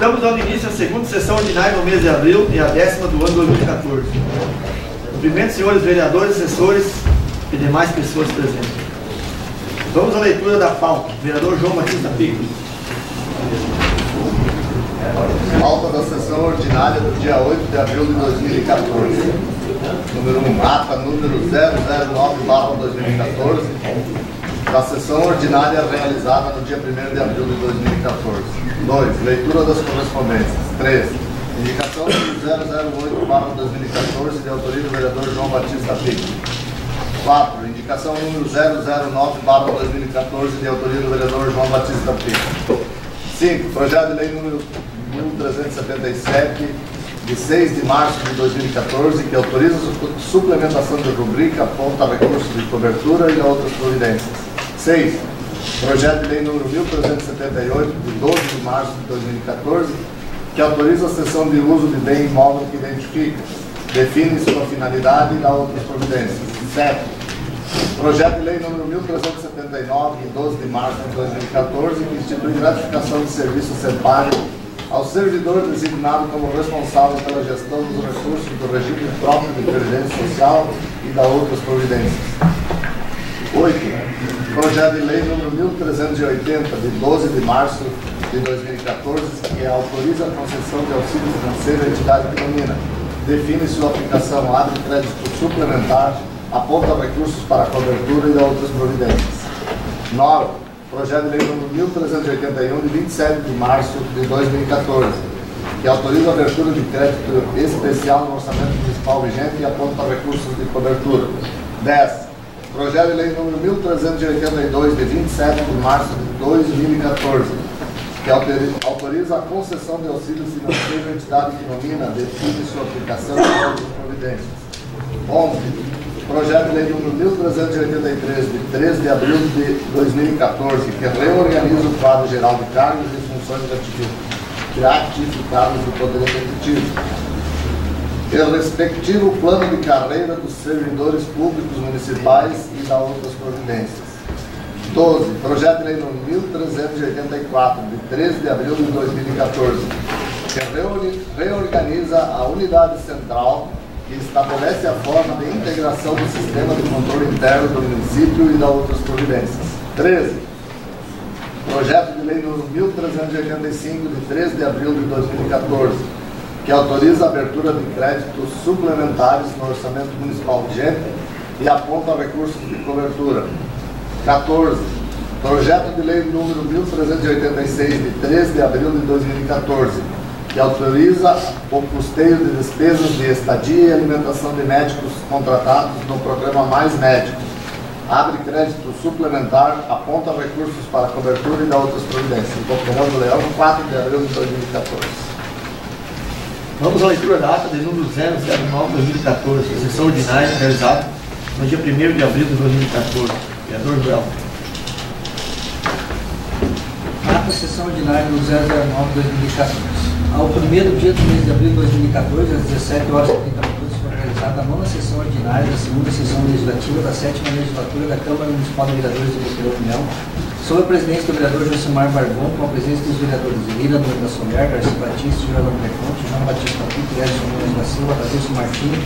Estamos dando início à segunda sessão ordinária no mês de abril e a 10ª do ano 2014. Cumprimento, senhores vereadores, assessores e demais pessoas presentes. Vamos à leitura da pauta. Vereador João Batista Pico. Pauta da sessão ordinária do dia 8 de abril de 2014. Número 1, ata número 009/2014, da sessão ordinária realizada no dia 1º de abril de 2014. 2. Leitura das correspondências. 3. Indicação número 008/2014, de autoria do vereador João Batista Pico. 4. Indicação número 009/2014, de autoria do vereador João Batista Pico. 5. Projeto de lei número 1377, de 6 de março de 2014, que autoriza a suplementação de rubrica, aponta recursos de cobertura e outras providências. 6. Projeto de lei número 1378, de 12 de março de 2014, que autoriza a cessão de uso de bem imóvel que identifica, define sua finalidade e dá outras providências. 7. Projeto de lei número 1379, de 12 de março de 2014, que institui gratificação de serviço a ser pago ao servidor designado como responsável pela gestão dos recursos do regime próprio de previdência social e da outras providências. 8. Projeto de lei número 1380, de 12 de março de 2014, que autoriza a concessão de auxílio financeiro à entidade que domina, define sua aplicação, abre crédito suplementar, aponta recursos para a cobertura e dá outras providências. 9. Projeto de lei número 1381, de 27 de março de 2014, que autoriza a abertura de crédito especial no orçamento municipal vigente e aponta recursos de cobertura. 10. Projeto de lei número 1382, de 27 de março de 2014, que autoriza a concessão de auxílio financeiro à entidade que nomina, define sua aplicação e outras providências. 11. Projeto de lei número 1383, de 3 de abril de 2014, que reorganiza o quadro geral de cargos e funções gratificadas do Poder Executivo. E o respectivo plano de carreira dos servidores públicos municipais e dá outras providências. 12. Projeto de lei número 1384, de 13 de abril de 2014, que reorganiza a unidade central que estabelece a forma de integração do sistema de controle interno do município e dá outras providências. 13. Projeto de lei número 1385, de 13 de abril de 2014, que autoriza a abertura de créditos suplementares no orçamento municipal vigente e aponta recursos de cobertura. 14. Projeto de lei número 1386, de 13 de abril de 2014, que autoriza o custeio de despesas de estadia e alimentação de médicos contratados no programa Mais Médicos, abre crédito suplementar, aponta recursos para cobertura e dá outras providências. Fernando Leão, 4 de abril de 2014. Vamos à leitura da ata de número 009/2014, sessão ordinária realizada no dia 1º de abril de 2014. Vereador Joel. Ata sessão ordinária do 009/2014. Ao primeiro dia do mês de abril de 2014, às 17h30, foi realizada a 9ª sessão ordinária da segunda sessão legislativa da 7ª legislatura da Câmara Municipal de Vereadores de Boqueirão União, sob a presidência do vereador Josimar Barbon, com a presença dos vereadores Elida Doida Soler, Garcia Batista, Jordan Preconte, João Batista Pico, Edson Nunes da Silva, Tadeuso Martins.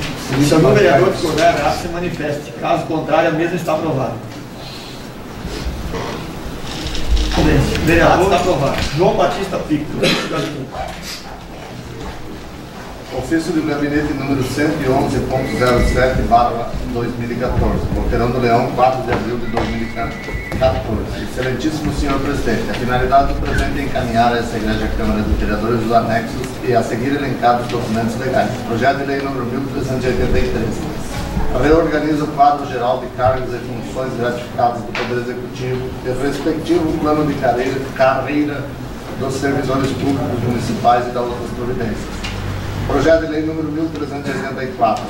Se algum vereador discordar, se manifeste. Caso contrário, a mesma está aprovada. Vereador está aprovado. João Batista Pico. Ofício do gabinete número 111.07/2014, Boqueirão do Leão, 4 de abril de 2014. Excelentíssimo senhor presidente, a finalidade do presente é encaminhar a essa Igreja Câmara de Vereadores os anexos e a seguir elencados documentos legais. Projeto de lei número 1383. Reorganiza o quadro geral de cargos e funções gratificadas do Poder Executivo e o respectivo plano de carreira dos servidores públicos municipais e da outras providências. Projeto de lei número 1384.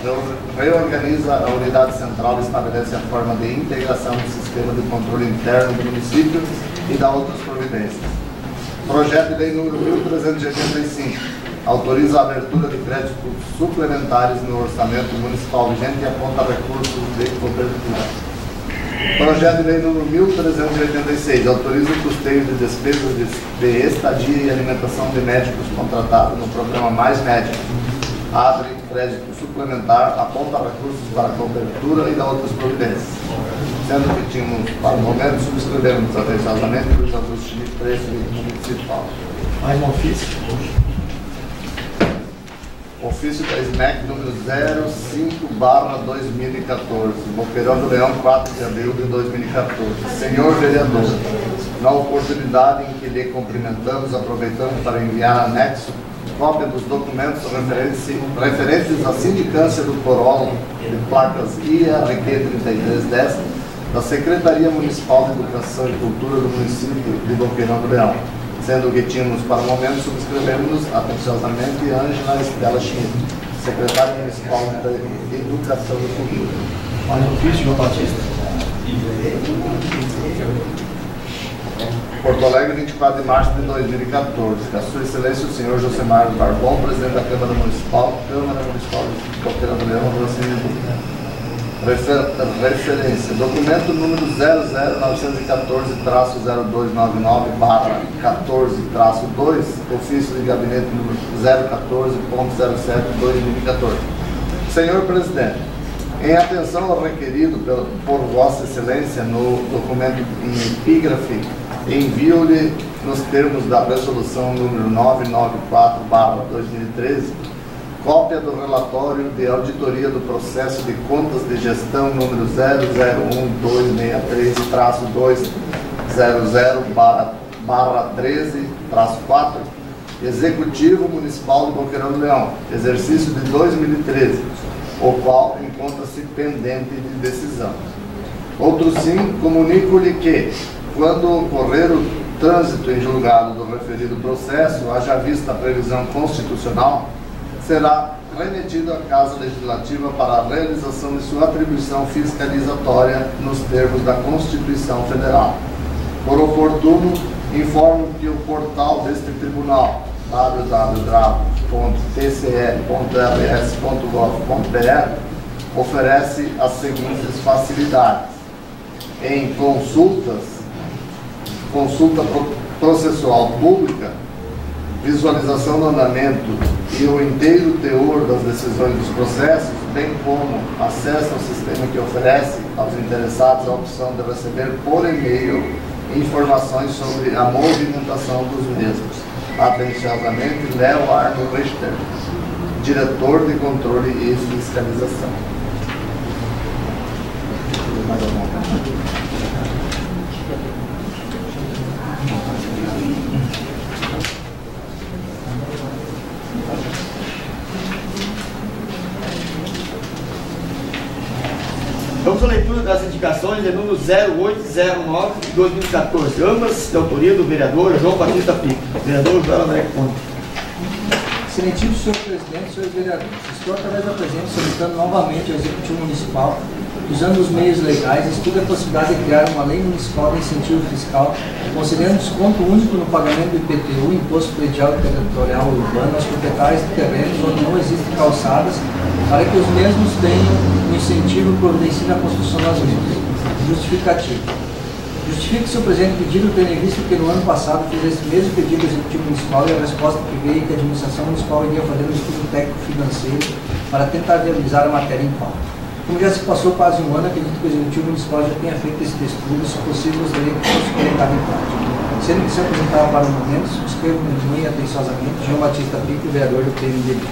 Reorganiza a unidade central e estabelece a forma de integração do sistema de controle interno do município e dá outras providências. Projeto de lei número 1385. Autoriza a abertura de créditos suplementares no orçamento municipal vigente e aponta recursos de cobertura. Projeto de lei número 1386, autoriza o custeio de despesas de estadia e alimentação de médicos contratados no programa Mais Médicos. Abre crédito suplementar, aponta recursos para cobertura e dá outras providências. Sendo que tínhamos, para o momento, subscrevemos atenciosamente os ajustes de preço municipal. Mais um ofício. Ofício da SMEC número 05/2014, Boqueirão do Leão, 4 de abril de 2014. Senhor vereador, na oportunidade em que lhe cumprimentamos, aproveitamos para enviar anexo cópia dos documentos referentes à sindicância do Corolla de placas IRQ 3310 da Secretaria Municipal de Educação e Cultura do município de Boqueirão do Leão. Sendo que tínhamos, para o momento, subscrevemos atenciosamente Ângela Estela Schmidt, secretária municipal de Educação e Cultura. Mais um ofício, João Batista. Porto Alegre, 24 de março de 2014. A Sua Excelência, o senhor Josemar Barbon, presidente da Câmara Municipal de Boqueirão do Leão, do referência, documento número 00914-0299/14-2, ofício de gabinete número 014.07/2014. Senhor Presidente, em atenção ao requerido por Vossa Excelência no documento em epígrafe, envio-lhe nos termos da resolução número 994/2013, cópia do relatório de auditoria do processo de contas de gestão número 001263-200/13-4, Executivo Municipal de Boqueirão do Leão, exercício de 2013, o qual encontra-se pendente de decisão. Outro sim, comunico-lhe que, quando ocorrer o trânsito em julgado do referido processo, haja vista a previsão constitucional, será remetido à Casa Legislativa para a realização de sua atribuição fiscalizatória nos termos da Constituição Federal. Por oportuno, informo que o portal deste tribunal, www.tce.rs.gov.br, oferece as seguintes facilidades. Em consulta processual pública, visualização do andamento e o inteiro teor das decisões dos processos, bem como acesso ao sistema que oferece aos interessados a opção de receber por e-mail informações sobre a movimentação dos mesmos. Atenciosamente, Léo Arno Richter, diretor de controle e fiscalização. Vamos à leitura das indicações de número 0809 de 2014, ambas de autoria do vereador João Batista Pico. Vereador João André Conte. Excelentíssimo senhor presidente, senhores vereadores, estou através da presente solicitando novamente ao Executivo Municipal, usando os meios legais, estuda a possibilidade de criar uma lei municipal de incentivo fiscal, concedendo desconto único no pagamento do IPTU, Imposto Predial Territorial Urbano, aos proprietários de terrenos onde não existem calçadas, para que os mesmos tenham um incentivo providenciando a construção das mesmas. Justificativo. Justifique seu presente pedido, tendo em vista que no ano passado fiz esse mesmo pedido ao Executivo Municipal e a resposta que veio que a Administração Municipal iria fazer um estudo técnico-financeiro para tentar viabilizar a matéria em pauta. Como já se passou quase um ano, acredito que o Executivo Municipal já tenha feito esse estudo e, se possível, gostaria que fosse colocado em prática. Sendo que se apresentava para o momento, subscrevo muito atenciosamente João Batista Pico, vereador do PMDB.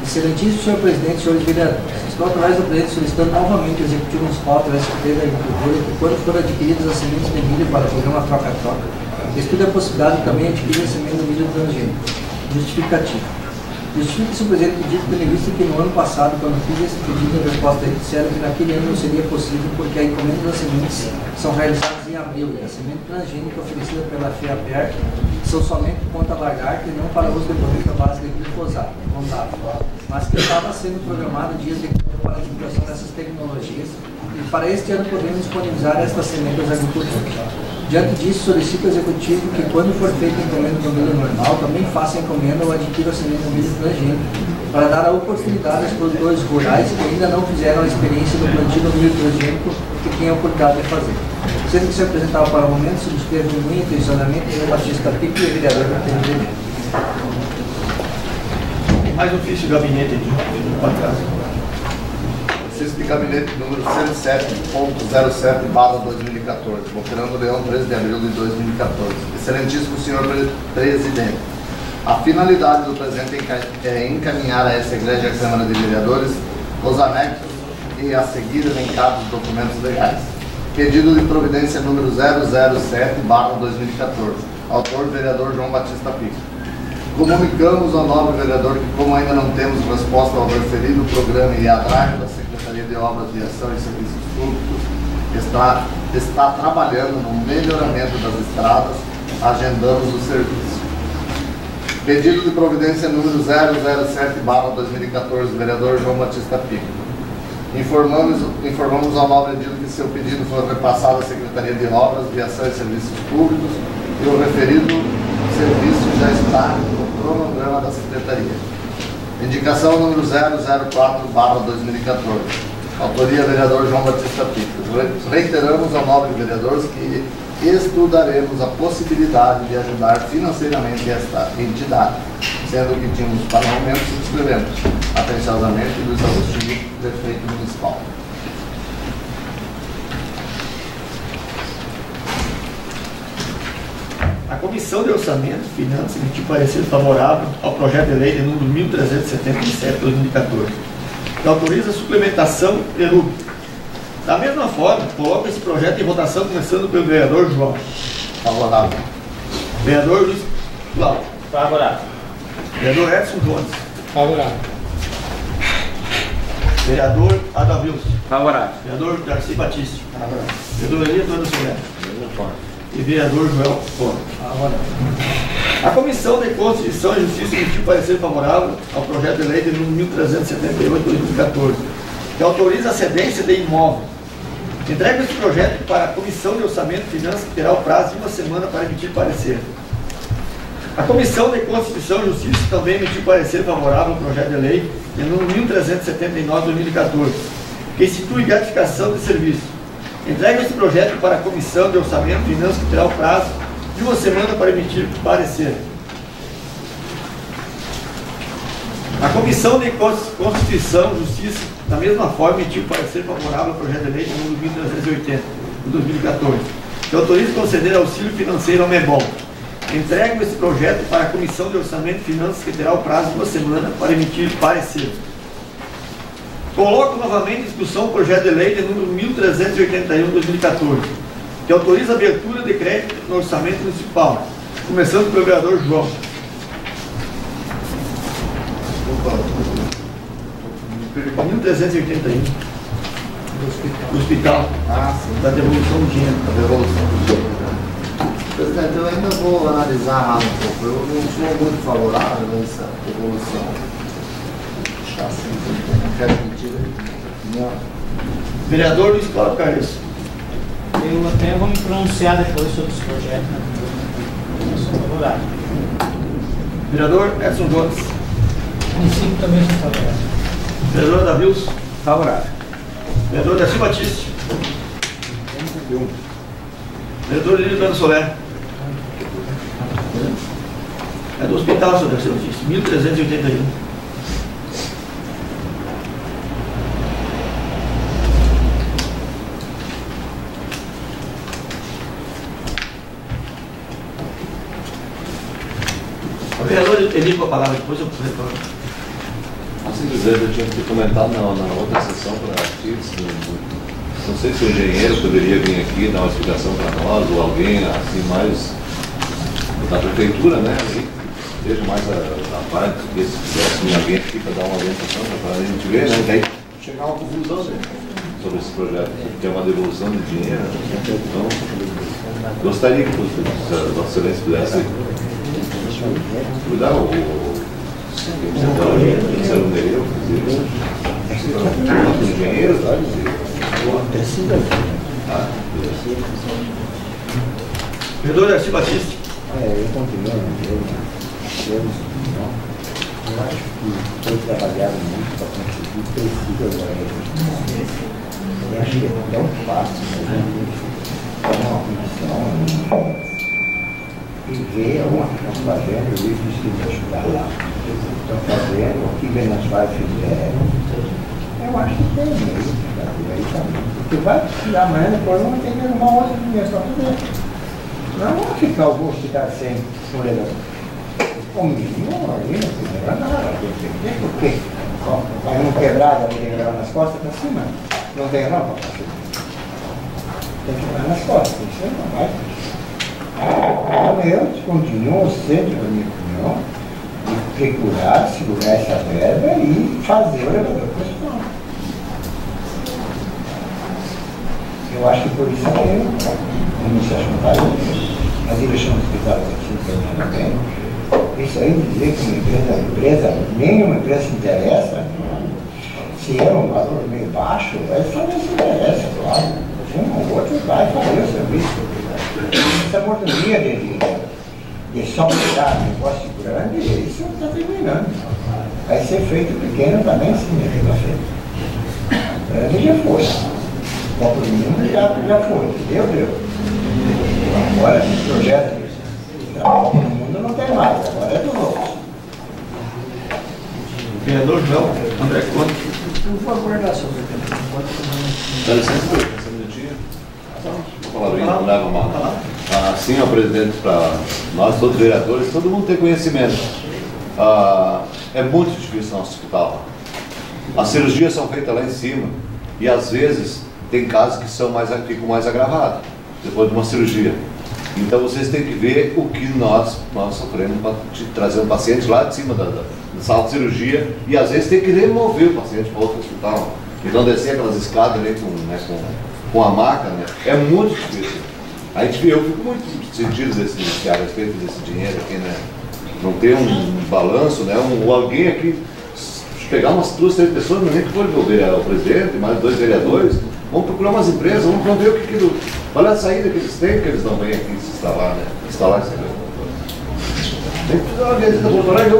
Excelentíssimo senhor presidente, senhores vereadores, estou através do presidente solicitando novamente ao Executivo Municipal, através da Secretaria da Agricultura, que quando forem adquiridas as sementes de milho para o programa Troca-Troca, estude a possibilidade de também adquirir a semente de milho transgênico. Justificativo. Justifique-se o presente pedido, tendo em vista que no ano passado, quando fiz esse pedido, a resposta disseram que naquele ano não seria possível porque a encomenda das sementes são realizadas em abril e a semente transgênica oferecida pela FEAPER são somente ponta lagarta e não para uso de produto à base de glifosato, mas que estava sendo programado dias de para a divulgação dessas tecnologias e para este ano podemos disponibilizar estas sementes aos agricultores. Diante disso, solicito ao Executivo que, quando for feita a encomenda do milho normal, também faça a encomenda ou adquira a semente do milho transgênico, para dar a oportunidade aos produtores rurais que ainda não fizeram a experiência do plantio do milho transgênico que têm a oportunidade de fazer. Sendo que se apresentava para o momento, subscrevo muito intencionamento em Batista Pico e vereador da PMDB. Mais um ofício de gabinete aqui, para trás. Ofício de gabinete número 107.07/2014, Fernando Leão, 13 de abril de 2014. Excelentíssimo senhor presidente, a finalidade do presente é encaminhar a essa Igreja e Câmara de Vereadores os anexos e a seguir elencados documentos legais. Pedido de providência número 007/2014. Autor, vereador João Batista Pico. Comunicamos ao nobre vereador que, como ainda não temos resposta ao referido programa e a drive da Secretaria de Obras, Viação e Serviços Públicos, está trabalhando no melhoramento das estradas, agendamos o serviço. Pedido de providência número 007/2014, vereador João Batista Pico. Informamos ao nobre edil que seu pedido foi repassado à Secretaria de Obras, Viação e Serviços Públicos e o referido serviço já está no cronograma da Secretaria. Indicação número 004/2014. Autoria, vereador João Batista Pico. Reiteramos ao nobre vereador que estudaremos a possibilidade de ajudar financeiramente esta entidade, sendo que tínhamos para o momento subscrevemos atenciosamente Luiz Agostinho, prefeito municipal. A Comissão de Orçamento e Finanças emitiu parecer favorável ao projeto de lei de número 1377/2014, que autoriza a suplementação ERUB. Da mesma forma, coloca esse projeto em votação, começando pelo vereador João. Favorável. Vereador Luiz Cláudio. Favorável. Vereador Edson Jones. Favorável. Vereador Adalvilson. Favorável. Vereador Darcy Batista. Vereador Elias Antônio Soler. E vereador Joel Fora. A Comissão de Constituição e Justiça emitiu parecer favorável ao projeto de lei de número 1378/2014, que autoriza a cedência de imóvel. Entrega esse projeto para a Comissão de Orçamento e Finanças, que terá o prazo de uma semana para emitir parecer. A Comissão de Constituição e Justiça também emitiu parecer favorável ao projeto de lei de número 1379/2014, que institui gratificação de serviço. Entrega esse projeto para a Comissão de Orçamento e Finanças, que terá o prazo de uma semana para emitir parecer. A Comissão de Constituição e Justiça, da mesma forma, emitiu parecer favorável ao projeto de lei número 1380, de 2014, que autoriza conceder auxílio financeiro ao MEBOL. Entrega esse projeto para a Comissão de Orçamento e Finanças, que terá o prazo de uma semana para emitir parecer. Coloco novamente em discussão o projeto de lei de número 1381/2014, que autoriza a abertura de crédito no orçamento municipal, começando pelo vereador João. 1381 do hospital. Sim. Da devolução do dinheiro. A devolução do dinheiro. Presidente, eu ainda vou analisar mais um pouco. Eu não sou muito favorável a essa devolução. Quero mentir aí. Vereador Luiz Cláudio Carlos. Eu até vou me pronunciar depois sobre esse projeto. Eu sou favorável. Vereador Edson Jones. O município também sou favorável. Vereador Adalvilson. Favorável. Vereador Darcy Batista. Vereador Elias Antônio Soler. É do hospital, senhor Darcy Batista. 1381. O vereador Elias com a palavra, depois eu retorno. Simplesmente eu tinha que ter comentado na outra sessão para artigos. Não sei se o engenheiro poderia vir aqui dar uma explicação para nós, ou alguém assim mais da prefeitura, né? Aí, veja mais a parte, se tivesse alguém aqui para dar uma orientação para a gente ver, né? Daí chegar a uma conclusão, né, sobre esse projeto, que é uma devolução de dinheiro. Então, gostaria que a Vossa Excelência pudesse cuidar o engenheiro, Vereador Darcy Batista. Eu acho que foi trabalhado muito para conseguir precisa agora. Eu acho que é tão fácil, mas é uma função e ver o que estão fazendo, o livro que ajudar lá. Estão fazendo, o que Venezuela fizeram. Eu acho que tem meio, porque vai precisar amanhã, depois não tem que arrumar outra dimensão também. Não vamos ficar o bolso ficar sem orelha. O mínimo ali não se lembra nada. Por quê? Vai uma quebrada, tem que quebrar nas costas para cima. Não tem rampa para cima. Tem que quebrar nas costas, isso não vai. Eu continuo sempre, na minha opinião, de procurar segurar essa verba e fazer o elevador profissional. Eu acho que por isso que não se acha a direção do hospital aqui também. Isso aí dizer que uma empresa, nenhuma empresa se interessa, se é um valor meio baixo, essa não se interessa, claro. Um ou outro vai fazer o serviço. Essa oportunidade de só pegar negócio grande, isso está terminando. Vai ser feito pequeno também, sim, vai ser. Grande já foi. Copa do Mundo já foi, deu. Agora esse projeto da Copa do Mundo não tem mais, agora é do novo. Vereador João André Conte. Por favor, dá seu Dá licença, um minutinho. A palavrinha não leva mal. Assim, ó, presidente, para nós, todos os vereadores, todo mundo tem conhecimento. É muito difícil no nosso hospital. As cirurgias são feitas lá em cima e às vezes tem casos que ficam mais agravados depois de uma cirurgia. Então vocês têm que ver o que nós sofremos para trazer um paciente lá de cima da sala de cirurgia e às vezes tem que remover o paciente para outro hospital. Então descer aquelas escadas ali com a maca, né? É muito difícil. Eu fico muito sentido a respeito desse dinheiro aqui, né? Não ter um balanço, né? Alguém aqui, pegar umas 2, 3 pessoas, nem que for o presidente, mais 2 vereadores, vamos procurar umas empresas, vamos ver o que olha a saída que eles têm, que eles não vêm aqui se instalar, né? Instalar esse tem que fazer uma visita Porto Alegre,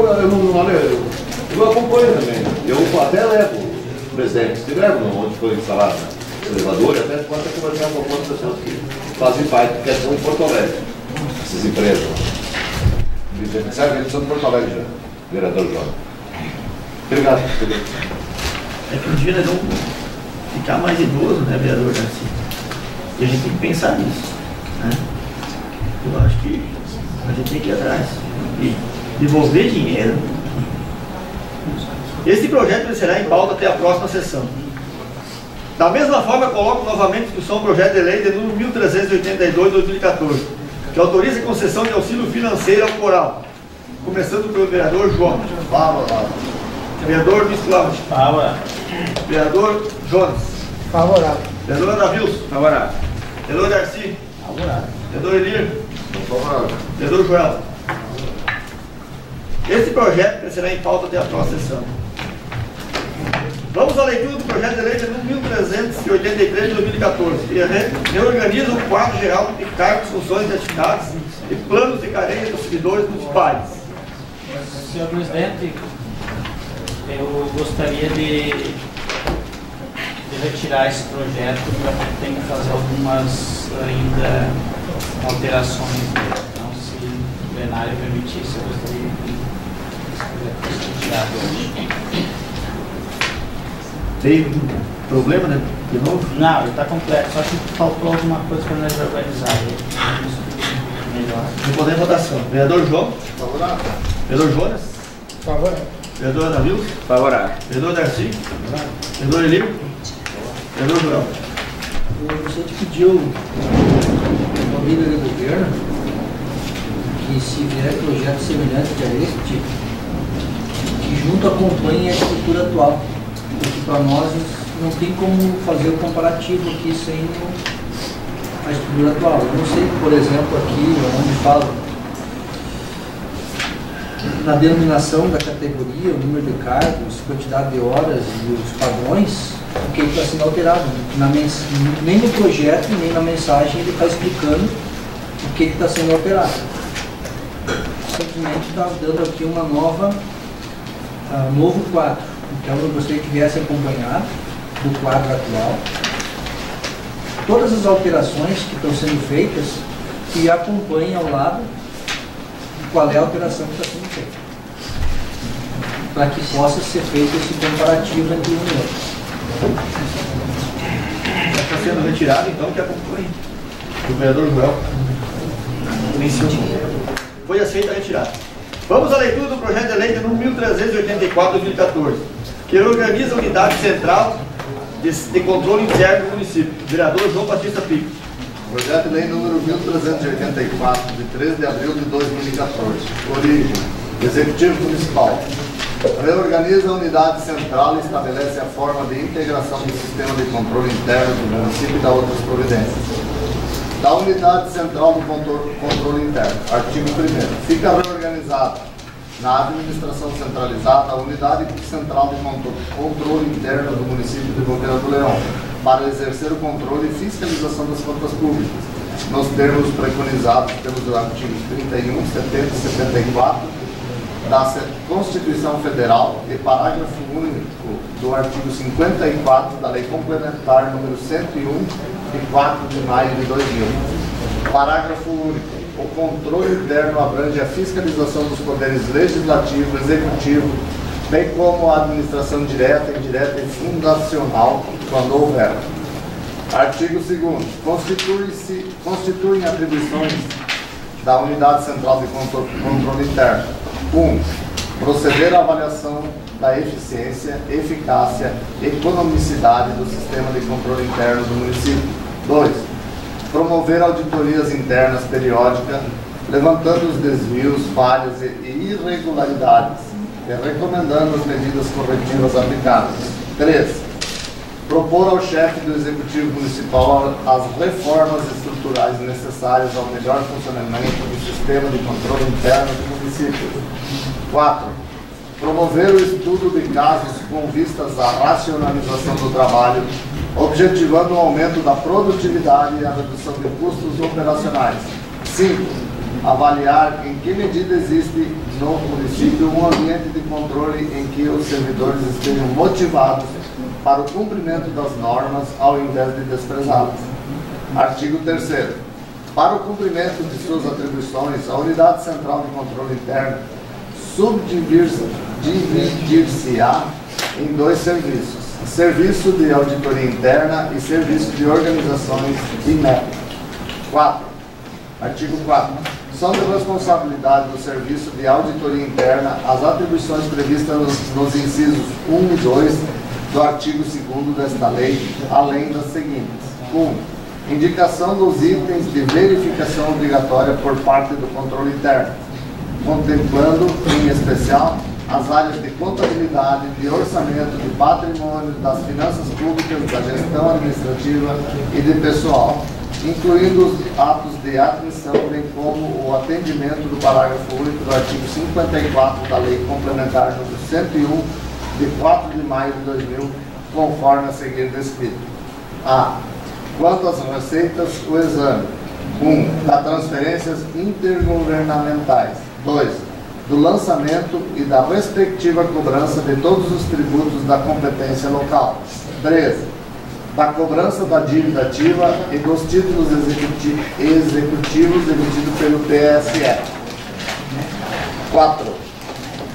eu acompanho também. Eu até levo o presidente, se levo onde foi instalado, né? O elevador, até pode conversar com algumas pessoas que fazem parte, que estão em Porto Alegre, essas empresas. Sabe, eles são de Porto Alegre já, vereador João. Obrigado. É que um dia nós vamos ficar mais idoso, né, vereador Garcia? E a gente tem que pensar nisso, né? Eu acho que a gente tem que ir atrás e devolver dinheiro. Esse projeto será em pauta até a próxima sessão. Da mesma forma, coloco novamente em discussão o projeto de lei de número 1382/2014, que autoriza a concessão de auxílio financeiro ao coral, começando pelo vereador João. Favorável. Vereador Luiz Cláudio. Favorável. Vereador Jones. Favorável. Vereador Anavilson. Favorável. Vereador Darcy. Favorável. Vereador Elir. Favorável. Vereador Joel. Esse projeto será em pauta até a próxima sessão. Vamos à leitura do projeto de lei de número 1383/2014, que reorganiza o quadro geral de cargos, funções e atividades e planos de carreira dos servidores municipais. Senhor presidente, eu gostaria de retirar esse projeto, porque tem que fazer algumas ainda alterações. Então, se o plenário permitisse, eu gostaria que esse projeto fosse retirado hoje. Tem problema, né? De novo? Não, ele está completo, só que faltou alguma coisa para nós organizar. Melhor. Vou poder votação. Vereador João. Favorável. Vereador Jonas. Favorável. Vereador Anavilson. Favorável. Vereador Darcy. Vereador Elir. Vereador Joel. Eu gostaria de pedir ao líder do governo que, se vier projeto semelhante a este, que junto acompanhe a estrutura atual. Porque para nós não tem como fazer o comparativo aqui sem a estrutura atual. Eu não sei, por exemplo, aqui onde fala na denominação da categoria, o número de cargos, quantidade de horas e os padrões, o que está sendo alterado. Nem no projeto, nem na mensagem ele está explicando o que está sendo alterado. Simplesmente está dando aqui uma nova Novo quadro. Então eu gostaria que viesse acompanhado do quadro atual todas as alterações que estão sendo feitas e acompanhem ao lado qual é a alteração que está sendo feita, para que possa ser feito esse comparativo entre um e outro. Está sendo retirado, então, que acompanhe. O vereador Joel mencionou. Foi aceita a retirada. Vamos à leitura do projeto de lei de número 1384/2014, que organiza a unidade central de controle interno do município. Vereador João Batista Pico. Projeto de lei número 1384, de 13 de abril de 2014. Origem: Executivo Municipal. Reorganiza a unidade central e estabelece a forma de integração do sistema de controle interno do município e da outras providências. Da unidade central do controle interno. Artigo 1º. Fica reorganizada na administração centralizada a unidade central de controle interno do município de Boqueira do Leão, para exercer o controle e fiscalização das contas públicas, nos termos preconizados pelos artigos 31, 70 e 74 da Constituição Federal e parágrafo único do artigo 54 da Lei Complementar número 101, de 4 de maio de 2000. Parágrafo único. O controle interno abrange a fiscalização dos poderes legislativo, executivo, bem como a administração direta, indireta e fundacional, quando houver. Artigo 2º. Constituem atribuições da Unidade Central de Controle Interno. 1. Proceder à avaliação da eficiência, eficácia e economicidade do sistema de controle interno do município. 2. Promover auditorias internas periódicas, levantando os desvios, falhas e irregularidades e recomendando as medidas corretivas aplicadas. 3. Propor ao chefe do Executivo Municipal as reformas estruturais necessárias ao melhor funcionamento do sistema de controle interno do município. 4. Promover o estudo de casos com vistas à racionalização do trabalho, objetivando o aumento da produtividade e a redução de custos operacionais. 5. Avaliar em que medida existe no município um ambiente de controle em que os servidores estejam motivados para o cumprimento das normas ao invés de desprezá-las. Artigo 3º. Para o cumprimento de suas atribuições, a Unidade Central de Controle Interno subdividir-se-á em 2 serviços: Serviço de Auditoria Interna e Serviço de Organizações e Métricas. 4. Artigo 4. São de responsabilidade do Serviço de Auditoria Interna as atribuições previstas nos incisos 1 e 2 do artigo 2º desta lei, além das seguintes. 1. Indicação dos itens de verificação obrigatória por parte do controle interno, contemplando, em especial, as áreas de contabilidade, de orçamento, de patrimônio, das finanças públicas, da gestão administrativa e de pessoal, incluindo os atos de admissão, bem como o atendimento do parágrafo único do artigo 54 da Lei Complementar número 101, de 4 de maio de 2000, conforme a seguir descrito. A. Quanto às receitas, o exame. 1. Das transferências intergovernamentais. 2. Do lançamento e da respectiva cobrança de todos os tributos da competência local. 3. Da cobrança da dívida ativa e dos títulos executivos emitidos pelo TSE. 4.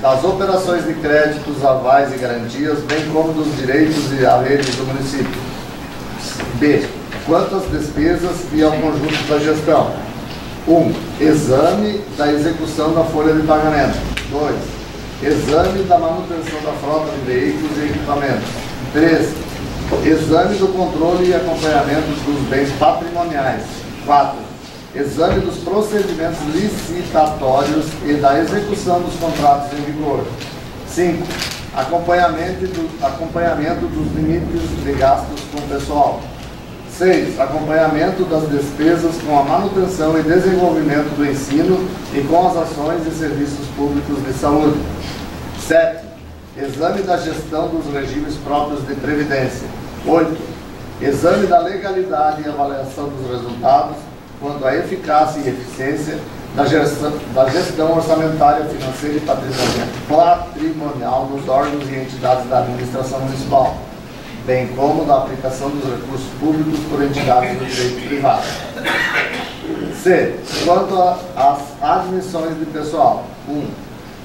Das operações de créditos, avais e garantias, bem como dos direitos e haveres do município. B. Quanto às despesas e ao conjunto da gestão. 1. Exame da execução da folha de pagamento. 2. Exame da manutenção da frota de veículos e equipamentos. 3. Exame do controle e acompanhamento dos bens patrimoniais. 4. Exame dos procedimentos licitatórios e da execução dos contratos em vigor. 5. Acompanhamento dos limites de gastos com pessoal. 6. Acompanhamento das despesas com a manutenção e desenvolvimento do ensino e com as ações e serviços públicos de saúde. 7. Exame da gestão dos regimes próprios de previdência. 8. Exame da legalidade e avaliação dos resultados quanto à eficácia e eficiência da gestão orçamentária, financeira e patrimonial dos órgãos e entidades da administração municipal, bem como da aplicação dos recursos públicos por entidades do direito privado. C. Quanto às admissões de pessoal. 1.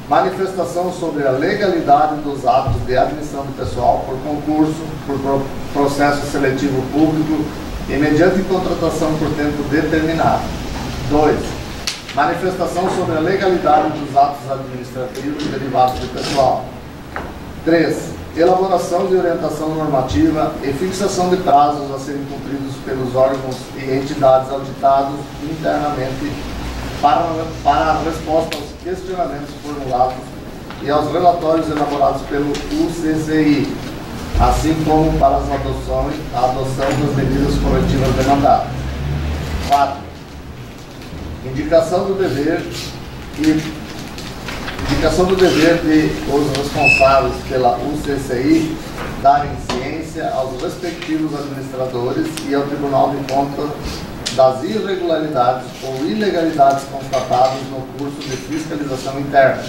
Manifestação sobre a legalidade dos atos de admissão de pessoal por concurso, por processo seletivo público e mediante contratação por tempo determinado. 2. Manifestação sobre a legalidade dos atos administrativos derivados de pessoal. 3. Elaboração de orientação normativa e fixação de prazos a serem cumpridos pelos órgãos e entidades auditados internamente para a resposta aos questionamentos formulados e aos relatórios elaborados pelo UCCI, assim como para a adoção das medidas corretivas demandadas. 4. Indicação do dever de os responsáveis pela UCCI darem ciência aos respectivos administradores e ao Tribunal de Contas das irregularidades ou ilegalidades constatadas no curso de fiscalização interna,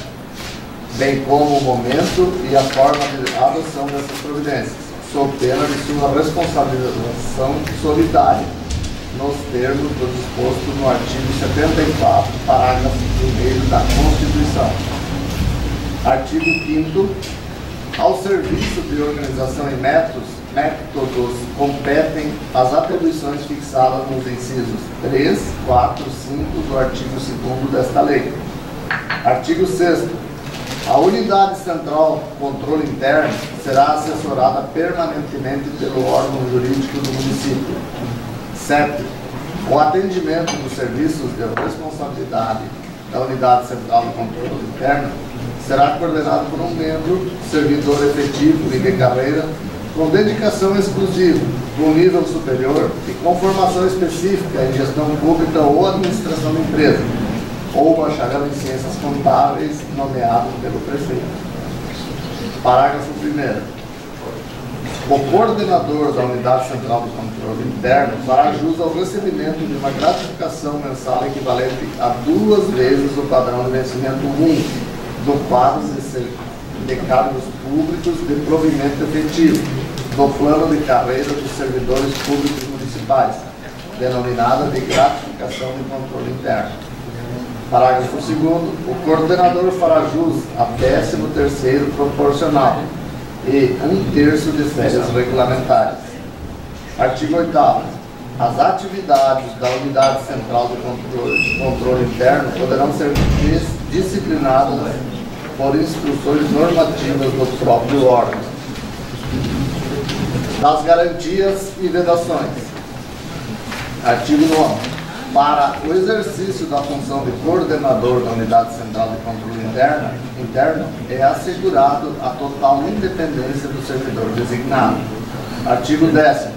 bem como o momento e a forma de adoção dessas providências, sob pena de sua responsabilização solidária, nos termos do disposto no artigo 74, parágrafo 1º da Constituição. Artigo 5º. Ao serviço de organização e métodos competem as atribuições fixadas nos incisos 3, 4, 5 do artigo 2º desta lei. Artigo 6º. A unidade central controle interno será assessorada permanentemente pelo órgão jurídico do município. 7. O atendimento dos serviços de responsabilidade da unidade central de controle interno será coordenado por um membro, servidor efetivo e de carreira, com dedicação exclusiva, com nível superior e com formação específica em gestão pública ou administração de empresa, ou bacharel em ciências contábeis nomeado pelo prefeito. Parágrafo 1º. O coordenador da Unidade Central de Controle Interno fará jus ao recebimento de uma gratificação mensal equivalente a 2 vezes o padrão de vencimento 1 do quadro de cargos públicos de provimento efetivo do plano de carreira dos servidores públicos municipais, denominada de gratificação de controle interno. Parágrafo 2º. O coordenador fará jus a 13º proporcional e 1/3 de férias regulamentares. Artigo 8º. As atividades da Unidade Central de Controle Interno poderão ser disciplinadas por instruções normativas do próprio órgão. Das garantias e vedações. Artigo 9º. Para o exercício da função de coordenador da Unidade Central de Controle Interno, é assegurado a total independência do servidor designado. Artigo 10º.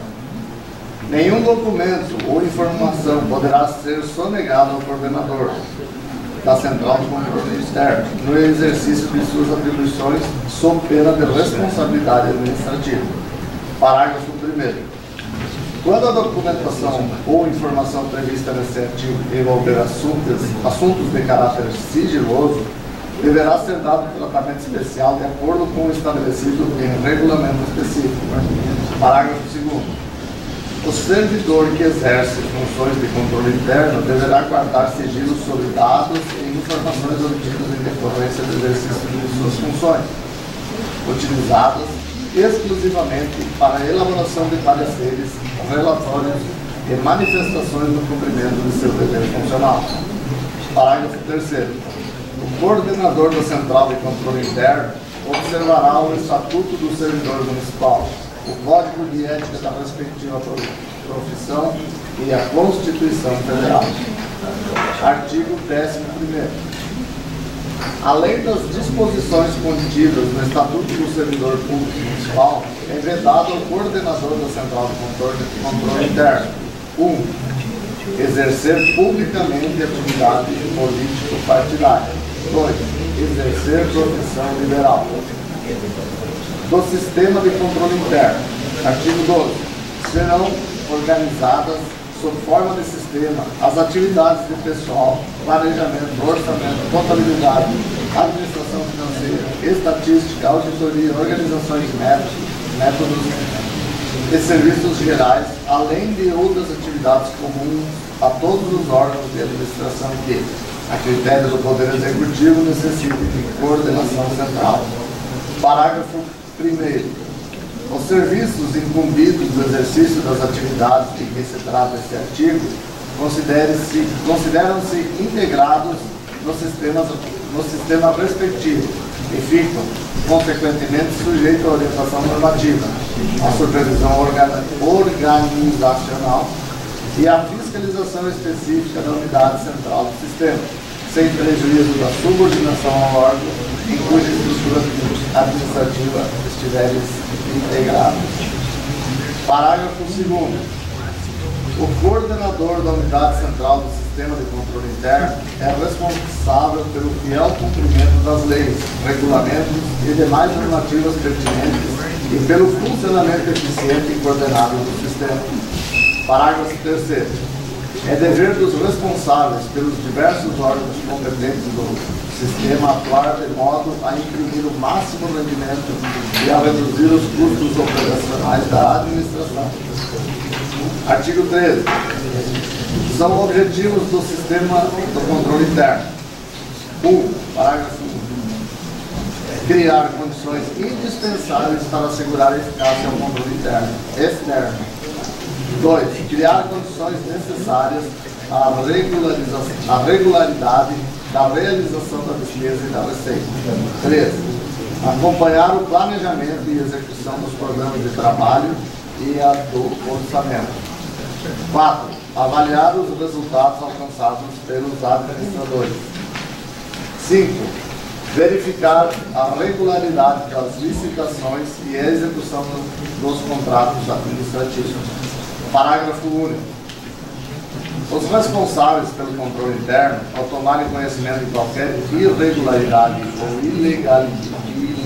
Nenhum documento ou informação poderá ser sonegado ao coordenador da Central de Controle Externo no exercício de suas atribuições sob pena de responsabilidade administrativa. Parágrafo 1º. Quando a documentação ou informação prevista nesse artigo envolver assuntos de caráter sigiloso, deverá ser dado tratamento especial de acordo com o estabelecido em regulamento específico. Parágrafo 2º. O servidor que exerce funções de controle interno deverá guardar sigilo sobre dados e informações obtidas em decorrência do exercício de suas funções, utilizadas exclusivamente para a elaboração de pareceres, relatórios e manifestações do cumprimento de seu dever funcional. Parágrafo 3º. O coordenador da Central de Controle Interno observará o Estatuto do Servidor Municipal, o Código de Ética da respectiva profissão e a Constituição Federal. Artigo 11º. Além das disposições contidas no Estatuto do Servidor Público Municipal, é vedado ao coordenador da Central de Controle Interno: 1. Exercer publicamente atividade político-partidária. 2. Exercer profissão liberal. Do Sistema de Controle Interno. Artigo 12. Serão organizadas sob forma de sistema, as atividades de pessoal, planejamento, orçamento, contabilidade, administração financeira, estatística, auditoria, organizações de métodos e serviços gerais, além de outras atividades comuns a todos os órgãos de administração que, a critério do Poder Executivo, necessitem de coordenação central. Parágrafo 1º. Os serviços incumbidos do exercício das atividades de que se trata este artigo consideram-se integrados no sistema respectivo e ficam, consequentemente, sujeitos à orientação normativa, à supervisão organizacional e à fiscalização específica da unidade central do sistema, sem prejuízo da subordinação ao órgão em cuja estrutura administrativa estiver integrado. Parágrafo 2º. O coordenador da unidade central do sistema de controle interno é responsável pelo fiel cumprimento das leis, regulamentos e demais normativas pertinentes e pelo funcionamento eficiente e coordenado do sistema. Parágrafo 3º. É dever dos responsáveis pelos diversos órgãos competentes do sistema atuar de modo a imprimir o máximo rendimento e a reduzir os custos operacionais da administração. Artigo 13. São objetivos do sistema do controle interno. 1. Parágrafo 1. Criar condições indispensáveis para assegurar a eficácia ao controle interno. Externo. 2. Criar condições necessárias à regularidade da realização da despesa e da receita. 3. Acompanhar o planejamento e execução dos programas de trabalho e a do orçamento. 4. Avaliar os resultados alcançados pelos administradores. 5. Verificar a regularidade das licitações e a execução dos contratos administrativos. Parágrafo único. Os responsáveis pelo controle interno, ao tomarem conhecimento de qualquer irregularidade ou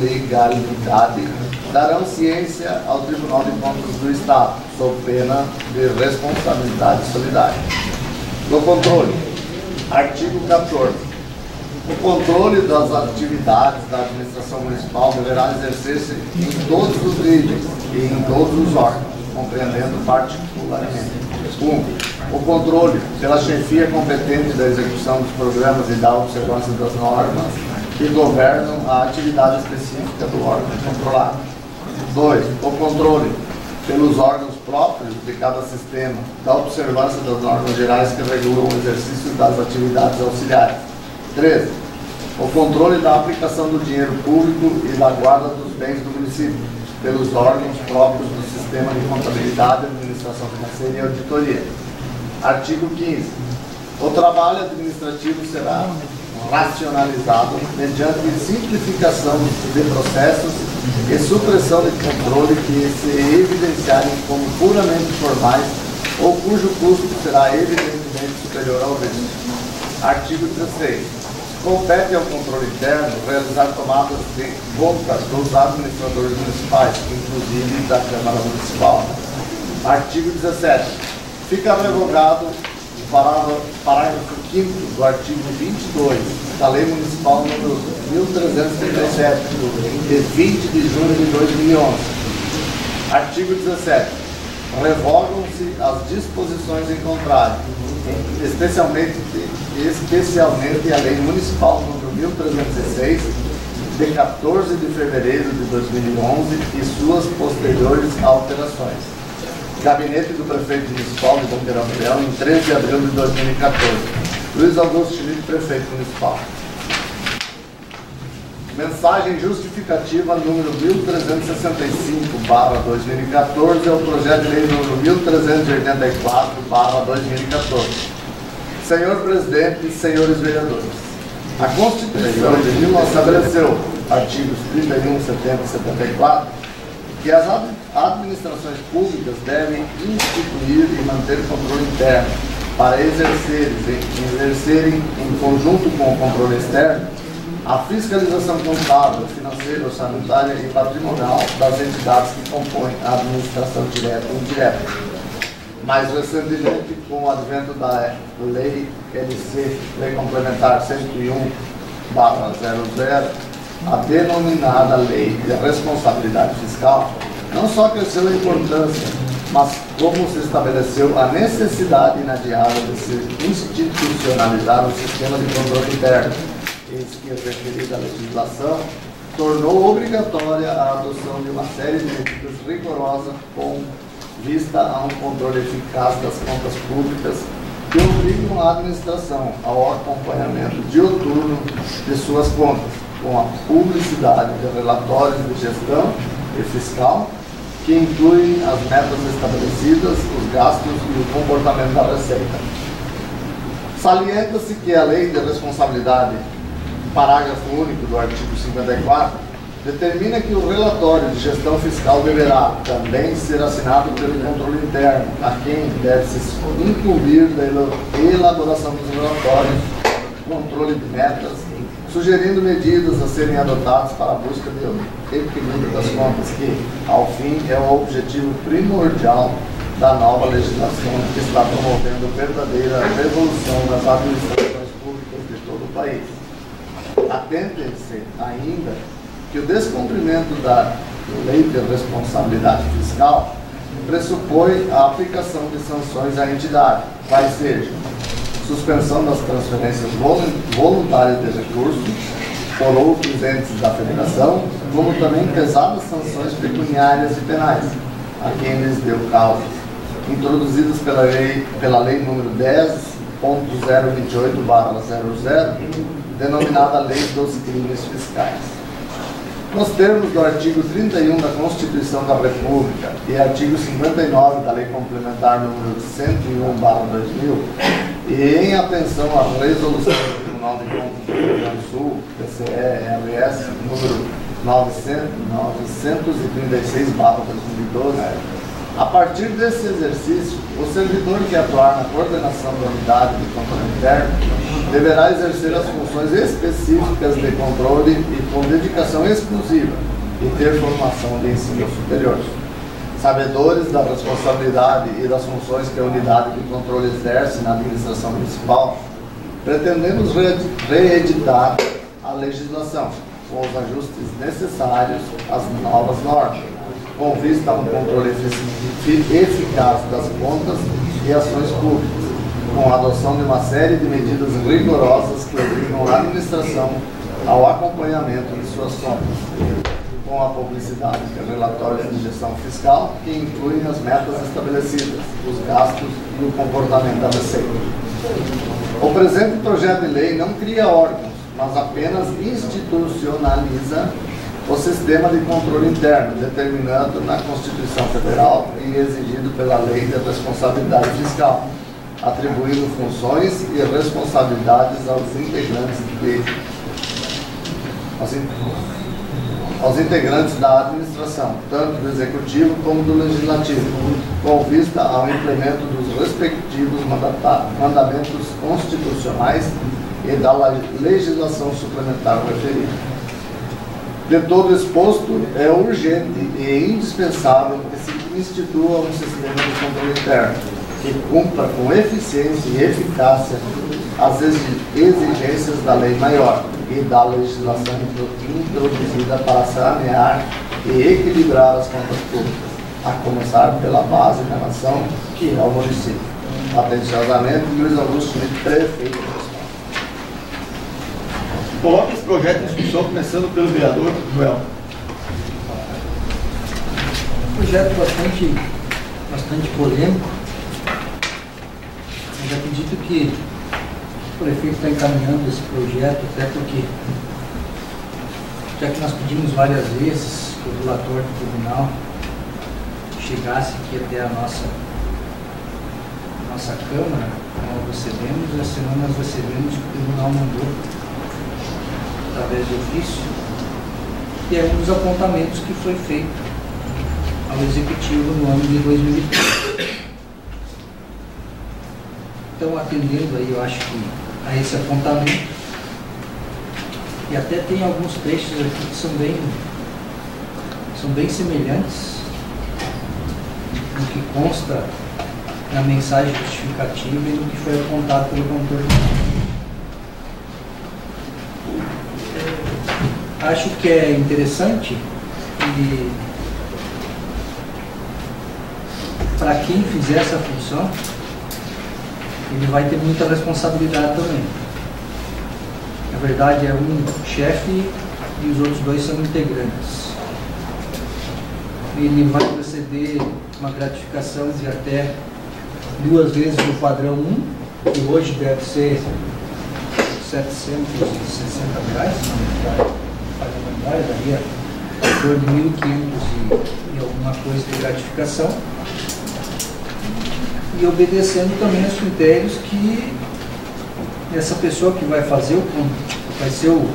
ilegalidade, darão ciência ao Tribunal de Contas do Estado, sob pena de responsabilidade solidária. No controle. Artigo 14. O controle das atividades da administração municipal deverá exercer-se em todos os níveis e em todos os órgãos, compreendendo particularmente. 1. O controle pela chefia competente da execução dos programas e da observância das normas que governam a atividade específica do órgão controlado. 2. O controle pelos órgãos próprios de cada sistema, da observância das normas gerais que regulam o exercício das atividades auxiliares. 3. O controle da aplicação do dinheiro público e da guarda dos bens do município, pelos órgãos próprios do sistema de contabilidade, administração financeira e auditoria. Artigo 15. O trabalho administrativo será racionalizado mediante simplificação de processos e supressão de controle que se evidenciarem como puramente formais ou cujo custo será evidentemente superior ao risco. Artigo 16. Compete ao controle interno realizar tomadas de conta dos administradores municipais, inclusive da Câmara Municipal. Artigo 17. Fica revogado o parágrafo 5º do artigo 22 da Lei Municipal número 1337, de 20 de junho de 2011. Artigo 17. Revogam-se as disposições em contrário, especialmente a Lei Municipal número 1306, de 14 de fevereiro de 2011 e suas posteriores alterações. Gabinete do Prefeito Municipal de Boqueirão do Leão, em 13 de abril de 2014. Luiz Augusto Schmidt, Prefeito Municipal. Mensagem justificativa número 1365/2014 ao projeto de lei número 1384/2014. Senhor Presidente e senhores vereadores, a Constituição de 19 estabeleceu, artigos 31, 70 e 74, que as administrações públicas devem instituir e manter controle interno para exercerem em conjunto com o controle externo a fiscalização contábil, financeira, orçamentária e patrimonial das entidades que compõem a administração direta e indireta. mais recentemente, com o advento da Lei LC, Lei Complementar 101/00, a denominada Lei de Responsabilidade Fiscal, não só cresceu em importância, mas como se estabeleceu a necessidade inadiável de se institucionalizar o sistema de controle interno, eis que a referida legislação tornou obrigatória a adoção de uma série de medidas rigorosas com vista a um controle eficaz das contas públicas que obrigam a administração ao acompanhamento diuturno de suas contas, com a publicidade de relatórios de gestão e fiscal, que incluem as metas estabelecidas, os gastos e o comportamento da receita. Salienta-se que a Lei de Responsabilidade, parágrafo único do artigo 54, determina que o relatório de gestão fiscal deverá também ser assinado pelo controle interno, a quem deve-se incumbir da elaboração dos relatórios, controle de metas, sugerindo medidas a serem adotadas para a busca do equilíbrio das contas, que, ao fim, é o objetivo primordial da nova legislação que está promovendo verdadeira revolução das administrações públicas de todo o país. Atentem-se ainda que o descumprimento da Lei de Responsabilidade Fiscal pressupõe a aplicação de sanções à entidade, quais sejam suspensão das transferências voluntárias de recursos por outros entes da Federação, como também pesadas sanções pecuniárias e penais, a quem lhes deu causa, introduzidas pela lei número 10.028/00, denominada Lei dos Crimes Fiscais. Nos termos do artigo 31 da Constituição da República e artigo 59 da Lei Complementar número 101/2000, e em atenção à resolução do Tribunal de Contas do Rio Grande do Sul, TCE-RS, número 936/2012, a partir desse exercício, o servidor que atuar na coordenação da unidade de controle interno deverá exercer as funções específicas de controle e com dedicação exclusiva e ter formação de ensino superior. Sabedores da responsabilidade e das funções que a unidade de controle exerce na administração municipal, pretendemos reeditar a legislação com os ajustes necessários às novas normas, com vista a um controle eficaz das contas e ações públicas, com a adoção de uma série de medidas rigorosas que obrigam a administração ao acompanhamento de suas contas, com a publicidade de relatórios de gestão fiscal que incluem as metas estabelecidas, os gastos e o comportamento da receita. O presente projeto de lei não cria órgãos, mas apenas institucionaliza o sistema de controle interno, determinado na Constituição Federal e exigido pela Lei de Responsabilidade Fiscal, atribuindo funções e responsabilidades aos integrantes da administração, tanto do Executivo como do Legislativo, com vista ao implemento dos respectivos mandamentos constitucionais e da legislação suplementar referida. De todo exposto, é urgente e indispensável que se institua um sistema de controle interno que cumpra com eficiência e eficácia as exigências da lei maior e da legislação introduzida para sanear e equilibrar as contas públicas, a começar pela base da nação, que é o município. Atenciosamente, Luiz Augusto Schmidt, prefeito. Coloque esse projeto em discussão, começando pelo vereador Joel. Projeto bastante polêmico. Mas acredito que o prefeito está encaminhando esse projeto, até porque, já que nós pedimos várias vezes que o relatório do tribunal chegasse aqui até a nossa Câmara, nós recebemos, e a semana nós recebemos, o tribunal mandou através do ofício, e é um dos apontamentos que foi feito ao Executivo no ano de 2013. Então, atendendo aí, eu acho que a esse apontamento, e até tem alguns trechos aqui que são bem semelhantes no que consta na mensagem justificativa e no que foi apontado pelo controle. Acho que é interessante e para quem fizer essa função, ele vai ter muita responsabilidade também. Na verdade, é um chefe e os outros dois são integrantes. Ele vai receber uma gratificação de até 2 vezes o padrão 1, que hoje deve ser R$760, daria em torno de 1.500 e alguma coisa de gratificação. E obedecendo também aos critérios que essa pessoa que vai fazer vai ser o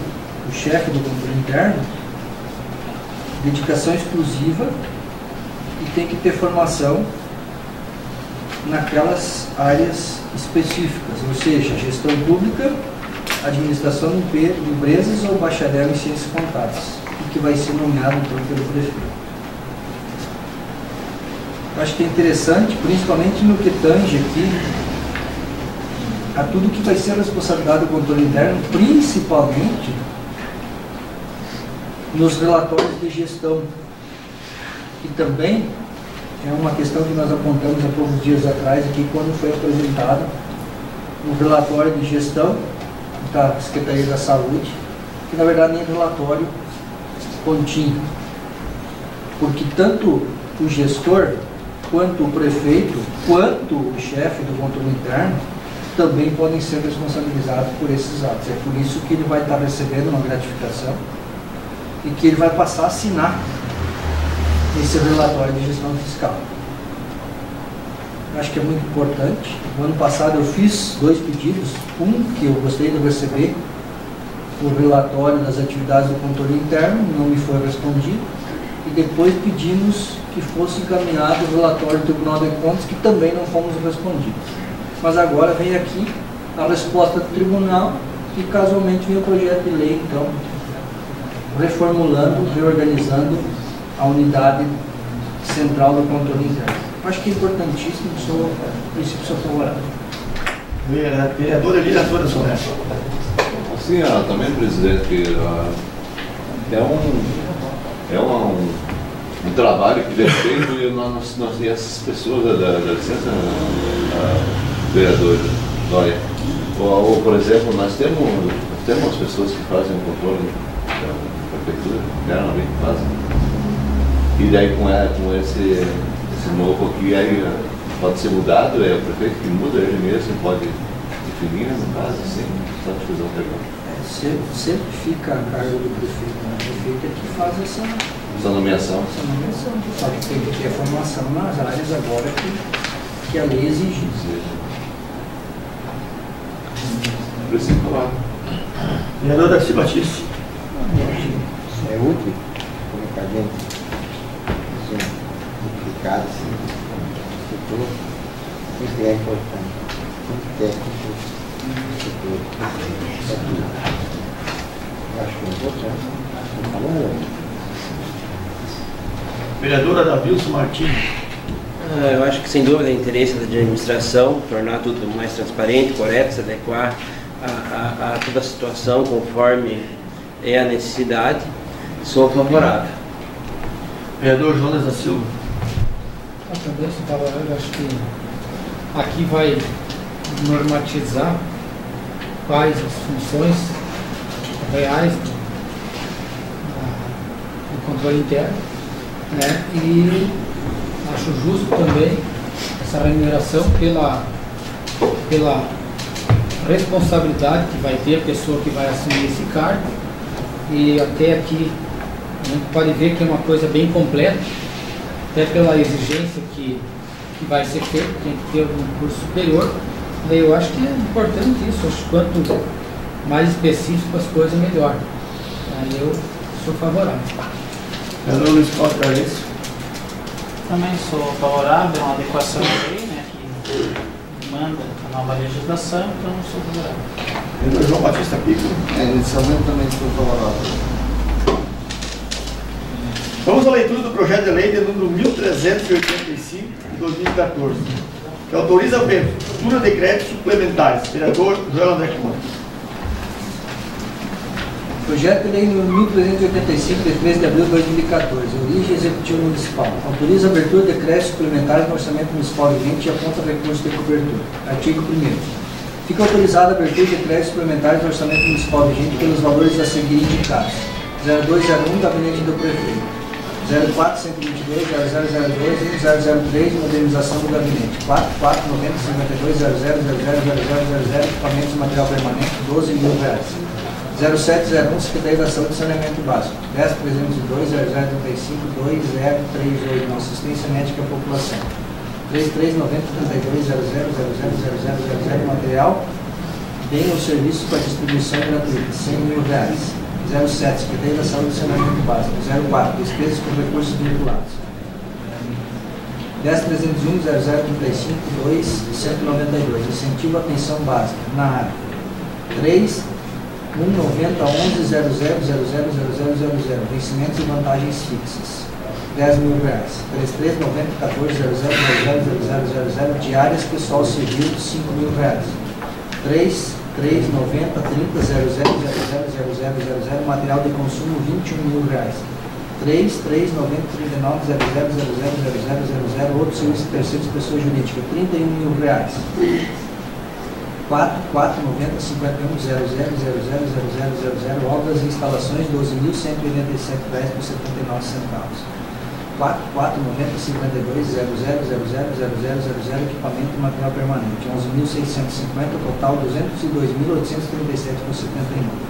chefe do controle interno, dedicação exclusiva e tem que ter formação naquelas áreas específicas, ou seja, gestão pública, administração de empresas ou bacharel em ciências contábeis, e que vai ser nomeado então pelo prefeito. Eu acho que é interessante, principalmente no que tange aqui a tudo que vai ser a responsabilidade do controle interno, principalmente nos relatórios de gestão, que também é uma questão que nós apontamos há poucos dias atrás aqui, quando foi apresentado o relatório de gestão da Secretaria da Saúde, que na verdade nem relatório contínuo, porque tanto o gestor, quanto o prefeito, quanto o chefe do controle interno também podem ser responsabilizados por esses atos. É por isso que ele vai estar recebendo uma gratificação e que ele vai passar a assinar esse relatório de gestão fiscal. Eu acho que é muito importante. No ano passado eu fiz 2 pedidos. Um que eu gostaria de receber, o relatório das atividades do controle interno, não me foi respondido. E depois pedimos que fosse encaminhado o relatório do Tribunal de Contas, que também não fomos respondidos. Mas agora vem aqui a resposta do tribunal e casualmente vem o projeto de lei, então, reformulando, reorganizando a unidade central do controle interno. Acho que é importantíssimo, sou princípio favorável. Vereador Elisa Souza Soares. Sim, também, presidente, é um trabalho que é feito e essas pessoas da licença, vereador Dória, ou por exemplo, nós temos pessoas que fazem o controle da prefeitura, geralmente fazem, e daí com esse novo aqui, aí pode ser mudado, é o prefeito que muda ele mesmo, pode definir, no caso, assim, só te fazer uma pergunta. Sempre fica a cargo do prefeito, né? O prefeito é que faz essa nomeação. Só que tem que ter formação nas áreas agora que a lei exige. Preciso falar. Vereador Darcy Batista. É útil colocar dentro, assim, simplificado, assim, setor, isso é importante, muito técnico, setor, eu acho que é importante. Vereadora Davilson Martins. Eu acho que sem dúvida é interesse da administração tornar tudo mais transparente, correto, se adequar a toda a situação conforme é a necessidade. Sou favorável. Vereador Jonas da Silva. Eu também sou favorável, acho que aqui vai normatizar quais as funções reais do controle interno, né? E acho justo também essa remuneração pela responsabilidade que vai ter a pessoa que vai assumir esse cargo. E até aqui a gente pode ver que é uma coisa bem completa, até pela exigência que vai ser feita, tem que ter um curso superior. Eu acho que é importante isso, acho que quanto mais específico as coisas, melhor. Aí eu sou favorável. Vereador Luiz Costa Carles. Também sou favorável, é uma adequação da lei, né, que manda a nova legislação, então sou favorável. Vereador João Batista Pico. Inicialmente também estou favorável. Vamos à leitura do projeto de lei de número 1385 de 2014. que autoriza a abertura de créditos suplementares. Vereador Joel André Conte. Projeto de lei número 1385, de 13 de abril de 2014, origem executivo municipal. Autoriza a abertura de créditos suplementares no orçamento municipal vigente e aponta recursos de cobertura. Artigo 1º. Fica autorizada a abertura de créditos suplementares no orçamento municipal vigente pelos valores a seguir indicados. 0201, Gabinete do Prefeito. 04122, 0002 e 1003, modernização do gabinete. 449052 00000000, equipamentos e material permanente, R$12.000. 0701, Secretaria da Saúde e Saneamento Básico. 10302 0035 2038, Assistência Médica à População. 3390 32 000000, material, bem ou serviço para distribuição gratuita, R$100.000. 07, Secretaria da Saúde e Saneamento Básico. 04, despesas com recursos vinculados. 10301 0035 2192, incentivo à pensão básica, na área. 3 190 11 00 00 00 00, vencimentos e vantagens fixas, R$10.000. 3390 14 00 00 00, diárias pessoal civil, R$5.000. 3390 30 00 00 material de consumo, R$21.000. 3390 39 00 outros serviços terceiros, pessoa jurídica, R$31.000. 4490 51 00 00 obras e instalações, R$12.187,79. 4490 52 00 00 equipamento e material permanente, R$11.650, total R$202.837,79.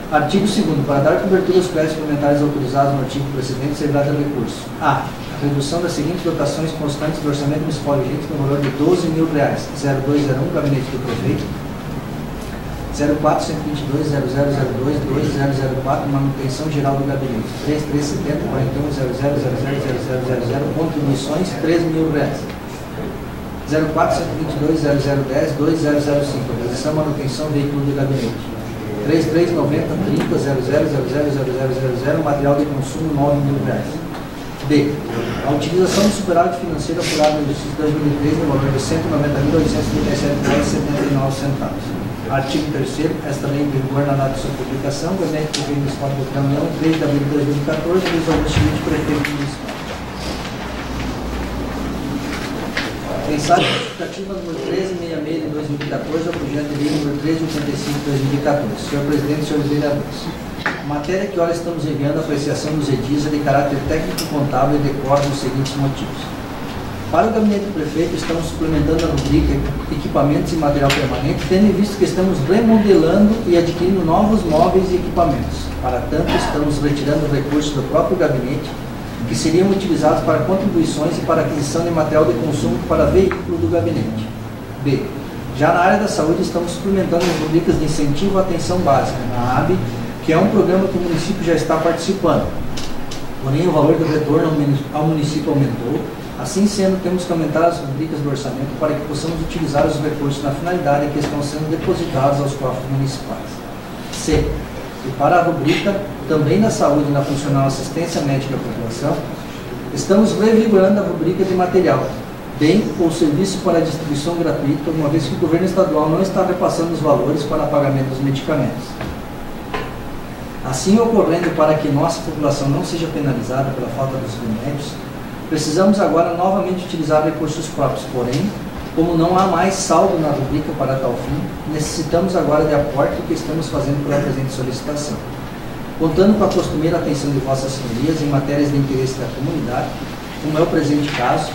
Artigo 2º. Para dar cobertura aos créditos suplementares autorizados no artigo precedente, será de recurso: a. Redução das seguintes dotações constantes do orçamento municipal vigente no valor de R$12.000. 0201, Gabinete do Prefeito. 04.122 0002 2004, Manutenção Geral do Gabinete. 3370 41 00 contribuições, R$13.000. 04.122 0010 2005, aquisição manutenção veículo do Gabinete. 3390 30 00 material de consumo, R$9.000. B. A utilização do superávit financeiro apurado no exercício de 2013 no valor de R$190.837,79. Artigo 3º. Esta lei em vigor na data de sua publicação, o Gabinete do Governo Municipal do Caminhão, 3 de abril de 2014, Luiz Augusto Schmidt, prefeito municipal. Mensagem justificativa número 1366 de 2014 ao projeto de lei número 1385 de 2014. Senhor Presidente, senhores vereadores. A matéria que ora estamos enviando à apreciação dos edis é de caráter técnico-contável e decorre dos seguintes motivos. Para o Gabinete do Prefeito, estamos suplementando a rubrica Equipamentos e Material Permanente, tendo em vista que estamos remodelando e adquirindo novos móveis e equipamentos. Para tanto, estamos retirando recursos do próprio Gabinete, que seriam utilizados para contribuições e para aquisição de material de consumo para veículo do Gabinete. B. Já na área da saúde, estamos suplementando as rubricas de incentivo à atenção básica, na AB, que é um programa que o município já está participando. Porém, o valor do retorno ao município aumentou. Assim sendo, temos que aumentar as rubricas do orçamento para que possamos utilizar os recursos na finalidade em que estão sendo depositados aos cofres municipais. C. E para a rubrica, também na saúde e na funcional assistência médica à população, estamos revigorando a rubrica de material, bem ou serviço para distribuição gratuita, uma vez que o governo estadual não está repassando os valores para pagamento dos medicamentos. Assim ocorrendo, para que nossa população não seja penalizada pela falta dos remédios, precisamos agora novamente utilizar recursos próprios, porém, como não há mais saldo na rubrica para tal fim, necessitamos agora de aporte que estamos fazendo pela presente solicitação. Contando com a costumeira atenção de vossas senhorias em matérias de interesse da comunidade, como é o presente caso,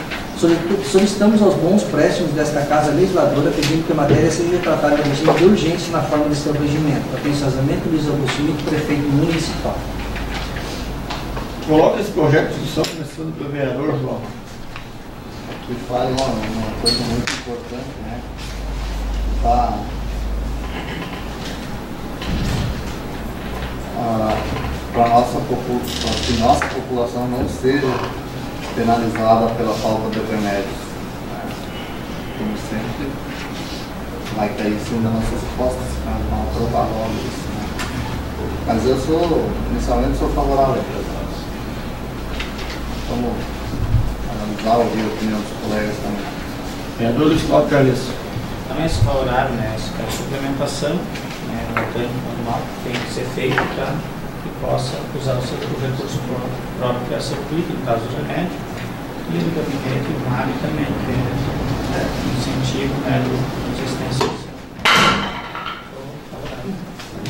solicitamos aos bons préstimos desta Casa Legisladora pedindo que a matéria seja tratada em regime de urgência na forma de seu regimento. Atenciosamente, Luiz Augusto Schmidt, prefeito municipal. Coloca esse projeto de discussão, começando pelo vereador João. Que faz uma coisa muito importante, né? Para que nossa população não seja penalizada pela falta de remédios. Como sempre, vai cair sim nas nossas costas, para não aprovar logo isso. Né? Mas eu inicialmente sou favorável a Vamos Vamos lá ouvir a opinião dos colegas também. Vereador Luiz Cláudio Carlesso. Também sou favorável, né? Essa suplementação, né, no orgânico normal, tem que ser feito para que possa usar o seu recurso próprio que é seu clique, no caso do remédio, e o gabinete e o MAB também, que é um incentivo, né, do assistência social.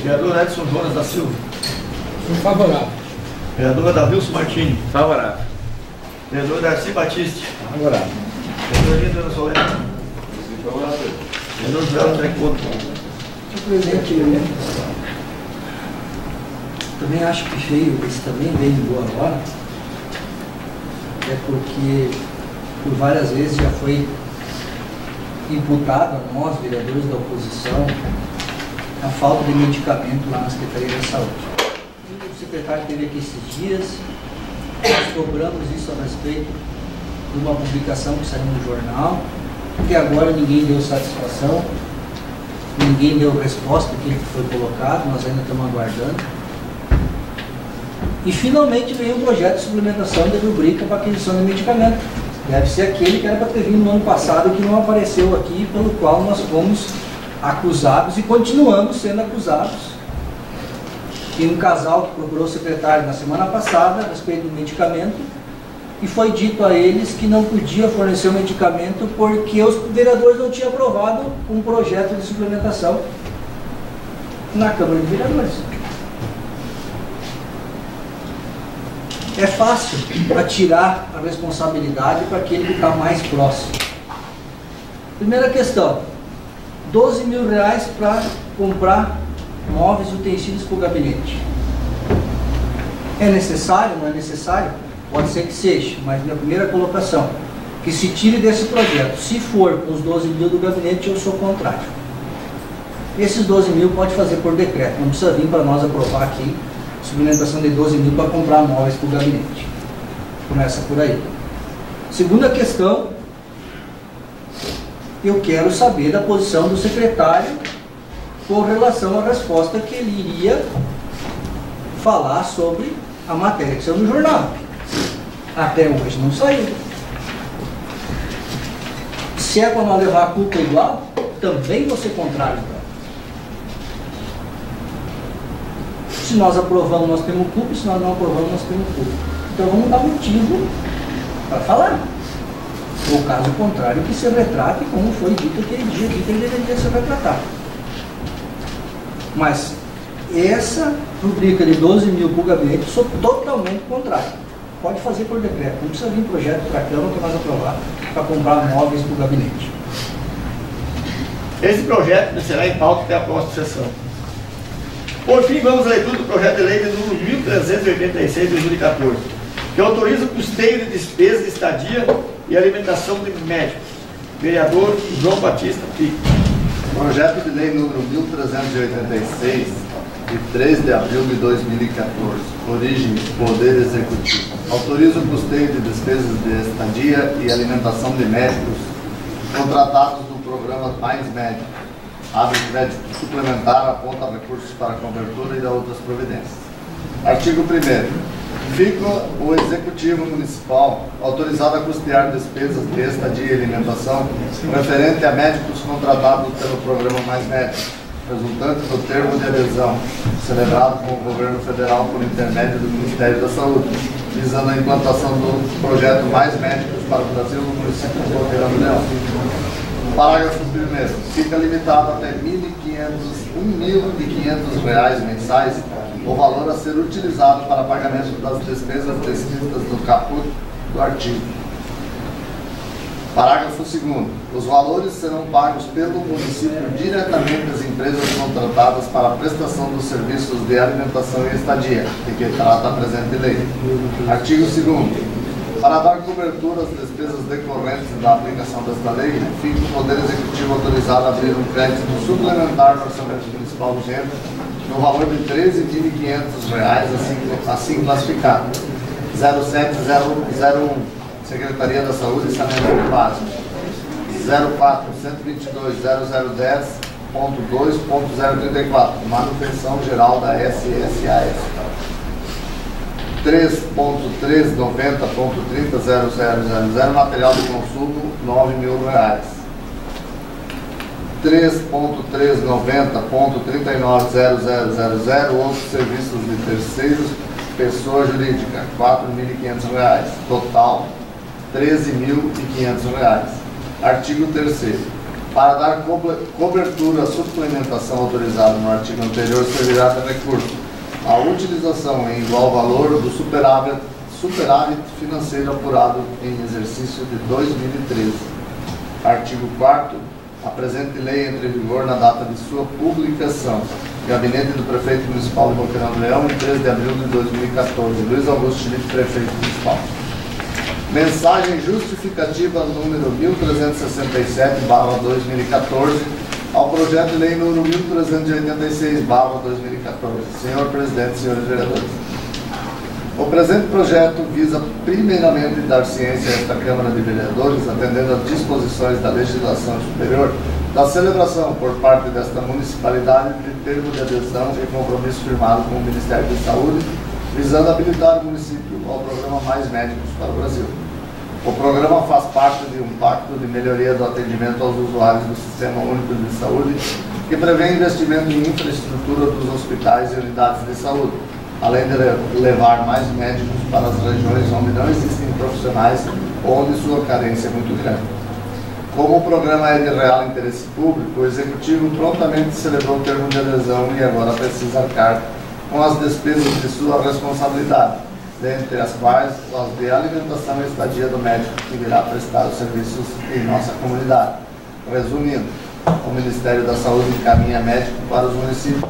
Vereador Edson Jonas da Silva. Sou favorável. Vereador Davilson Martins. Favorável. Vereador Darcy Batiste. Favorável. Vereador Lindana Solera. Vereador Joel Trecoto. Senhor presidente, eu também acho que feio, esse também veio em boa hora, é porque por várias vezes já foi imputado a nós, vereadores da oposição, a falta de medicamento lá na Secretaria da Saúde. O secretário esteve aqui esses dias, nós cobramos isso a respeito de uma publicação que saiu no jornal, que agora ninguém deu satisfação, ninguém deu resposta àquilo que foi colocado, nós ainda estamos aguardando. E finalmente veio um projeto de suplementação de rubrica para aquisição de medicamento. Deve ser aquele que era para ter vindo no ano passado e que não apareceu aqui, pelo qual nós fomos acusados e continuamos sendo acusados. Tem um casal que procurou o secretário na semana passada a respeito do medicamento e foi dito a eles que não podia fornecer o medicamento porque os vereadores não tinham aprovado um projeto de suplementação na Câmara de Vereadores. É fácil atirar a responsabilidade para aquele que está mais próximo. Primeira questão, 12 mil reais para comprar móveis e utensílios para o gabinete. É necessário? Não é necessário? Pode ser que seja, mas minha primeira colocação, que se tire desse projeto. Se for com os 12 mil do gabinete, eu sou contrário. Esses 12 mil pode fazer por decreto, não precisa vir para nós aprovar aqui suplementação de 12 mil para comprar móveis para o gabinete. Começa por aí. Segunda questão, eu quero saber da posição do secretário com relação à resposta que ele iria falar sobre a matéria que saiu no jornal. Até hoje não saiu. Se é para nós levar a culpa igual, também vou ser contrário. Se nós aprovamos, nós temos culpa, e se nós não aprovamos, nós temos culpa. Então vamos dar motivo para falar. Ou caso contrário, que se retrate como foi dito aquele dia que ele deveria se retratar. Mas essa rubrica de 12 mil para o gabinete, sou totalmente contrário. Pode fazer por decreto, não precisa vir projeto para a Câmara que nós aprovar para comprar móveis para o gabinete. Esse projeto será em pauta até a próxima sessão. Por fim, vamos à leitura do projeto de lei de número 1386 de 2014, que autoriza o custeio de despesas de estadia e alimentação de médicos. Vereador João Batista Pico. Projeto de lei número 1386, de 3 de abril de 2014, origem Poder Executivo. Autoriza o custeio de despesas de estadia e alimentação de médicos contratados do programa Mais Médico. Abre crédito suplementar, aponta recursos para cobertura e dá outras providências. Artigo 1º. Fica o Executivo Municipal autorizado a custear despesas de estadia e alimentação referente a médicos contratados pelo programa Mais Médico, resultante do termo de adesão celebrado com o Governo Federal por intermédio do Ministério da Saúde, visando a implantação do projeto Mais Médicos para o Brasil no município de Boqueirão do Leão. Parágrafo 1º. Fica limitado até R$ 1.500 mensais o valor a ser utilizado para pagamento das despesas descritas no caput do artigo. Parágrafo 2º. Os valores serão pagos pelo município diretamente às empresas contratadas para a prestação dos serviços de alimentação e estadia, de que trata a presente lei. Artigo 2º. Para dar cobertura às despesas decorrentes da aplicação desta lei, fica o Poder Executivo autorizado a abrir um crédito suplementar no Orçamento Municipal urgente no valor de R$ 13.500, assim classificado. 07001, Secretaria da Saúde e Saneamento Básico. 04-122-0010.2.034, manutenção geral da SSAS. 3.390.30.0000, material de consumo, R$9.000. 3.390.390000, outros serviços de terceiros, pessoa jurídica, R$4.500. Total, R$13.500. Artigo 3º. Para dar cobertura à suplementação autorizada no artigo anterior, servirá de recurso a utilização em igual valor do superávit financeiro apurado em exercício de 2013. Artigo 4º. A presente lei entra em vigor na data de sua publicação. Gabinete do Prefeito Municipal de Boqueirão do Leão, em 3 de abril de 2014. Luiz Augusto Schmidt, Prefeito Municipal. Mensagem justificativa número 1367/2014 ao projeto de lei número 1386/2014. Senhor Presidente, senhores vereadores. O presente projeto visa primeiramente dar ciência a esta Câmara de Vereadores, atendendo às disposições da legislação superior, da celebração por parte desta municipalidade de termo de adesão e compromisso firmado com o Ministério da Saúde, visando habilitar o município ao programa Mais Médicos para o Brasil. O programa faz parte de um pacto de melhoria do atendimento aos usuários do Sistema Único de Saúde, que prevê investimento em infraestrutura dos hospitais e unidades de saúde, além de levar mais médicos para as regiões onde não existem profissionais ou onde sua carência é muito grande. Como o programa é de real interesse público, o Executivo prontamente celebrou o termo de adesão e agora precisa arcar com as despesas de sua responsabilidade, dentre as quais as de alimentação e estadia do médico que virá prestar os serviços em nossa comunidade. Resumindo, o Ministério da Saúde encaminha médico para os municípios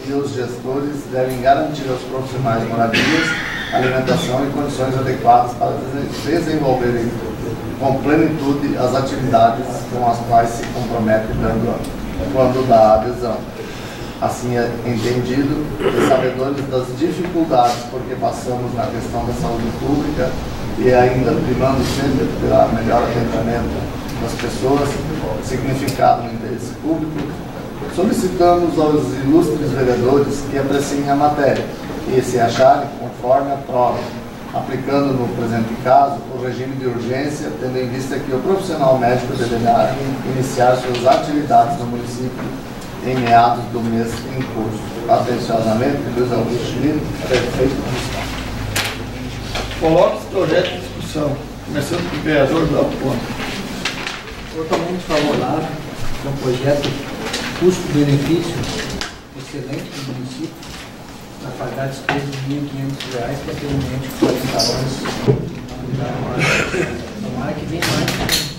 e os gestores devem garantir aos profissionais moradias, alimentação e condições adequadas para desenvolverem com plenitude as atividades com as quais se compromete quando dá adesão. Assim é entendido e sabedores das dificuldades porque passamos na questão da saúde pública e ainda primando sempre pelo melhor atendimento das pessoas, significado no interesse público, solicitamos aos ilustres vereadores que apreciem a matéria e, se acharem conforme, aprovem, aplicando no presente caso o regime de urgência, tendo em vista que o profissional médico deverá iniciar suas atividades no município em meados do mês em curso. Atenciosamente, Luiz Augusto Schmidt, Prefeito Municipal. Coloque esse projeto em discussão, começando com o vereador do Alto Ponto. Totalmente favorável, é um projeto custo-benefício excelente para o município, vai pagar despesa de R$1.500 para ter um médico 40 horas. Tomara que venha mais,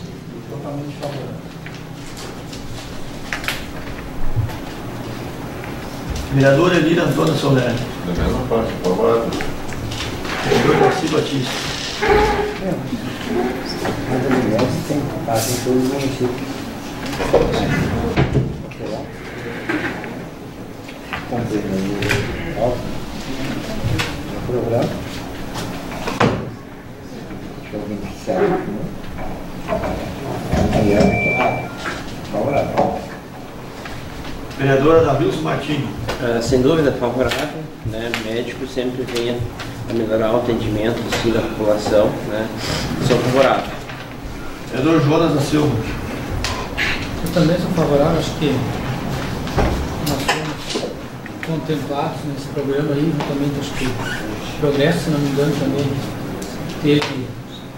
totalmente favorável. Vereador Elira Antônio Soler. Da mesma parte, favorável. Vereador Darcy Batista. Mas as mulheres têm casa em todos os municípios. No programa. Deixa eu ver se favorável. Vereadora Davilson Martins. Sem dúvida, favorável, né? Médico sempre vem a melhorar o atendimento da população, né? Sou favorável. Vereador Jonas da Silva. Eu também sou favorável, acho que nós fomos contemplados nesse programa aí, juntamente, acho que o Progresso, se não me engano, também teve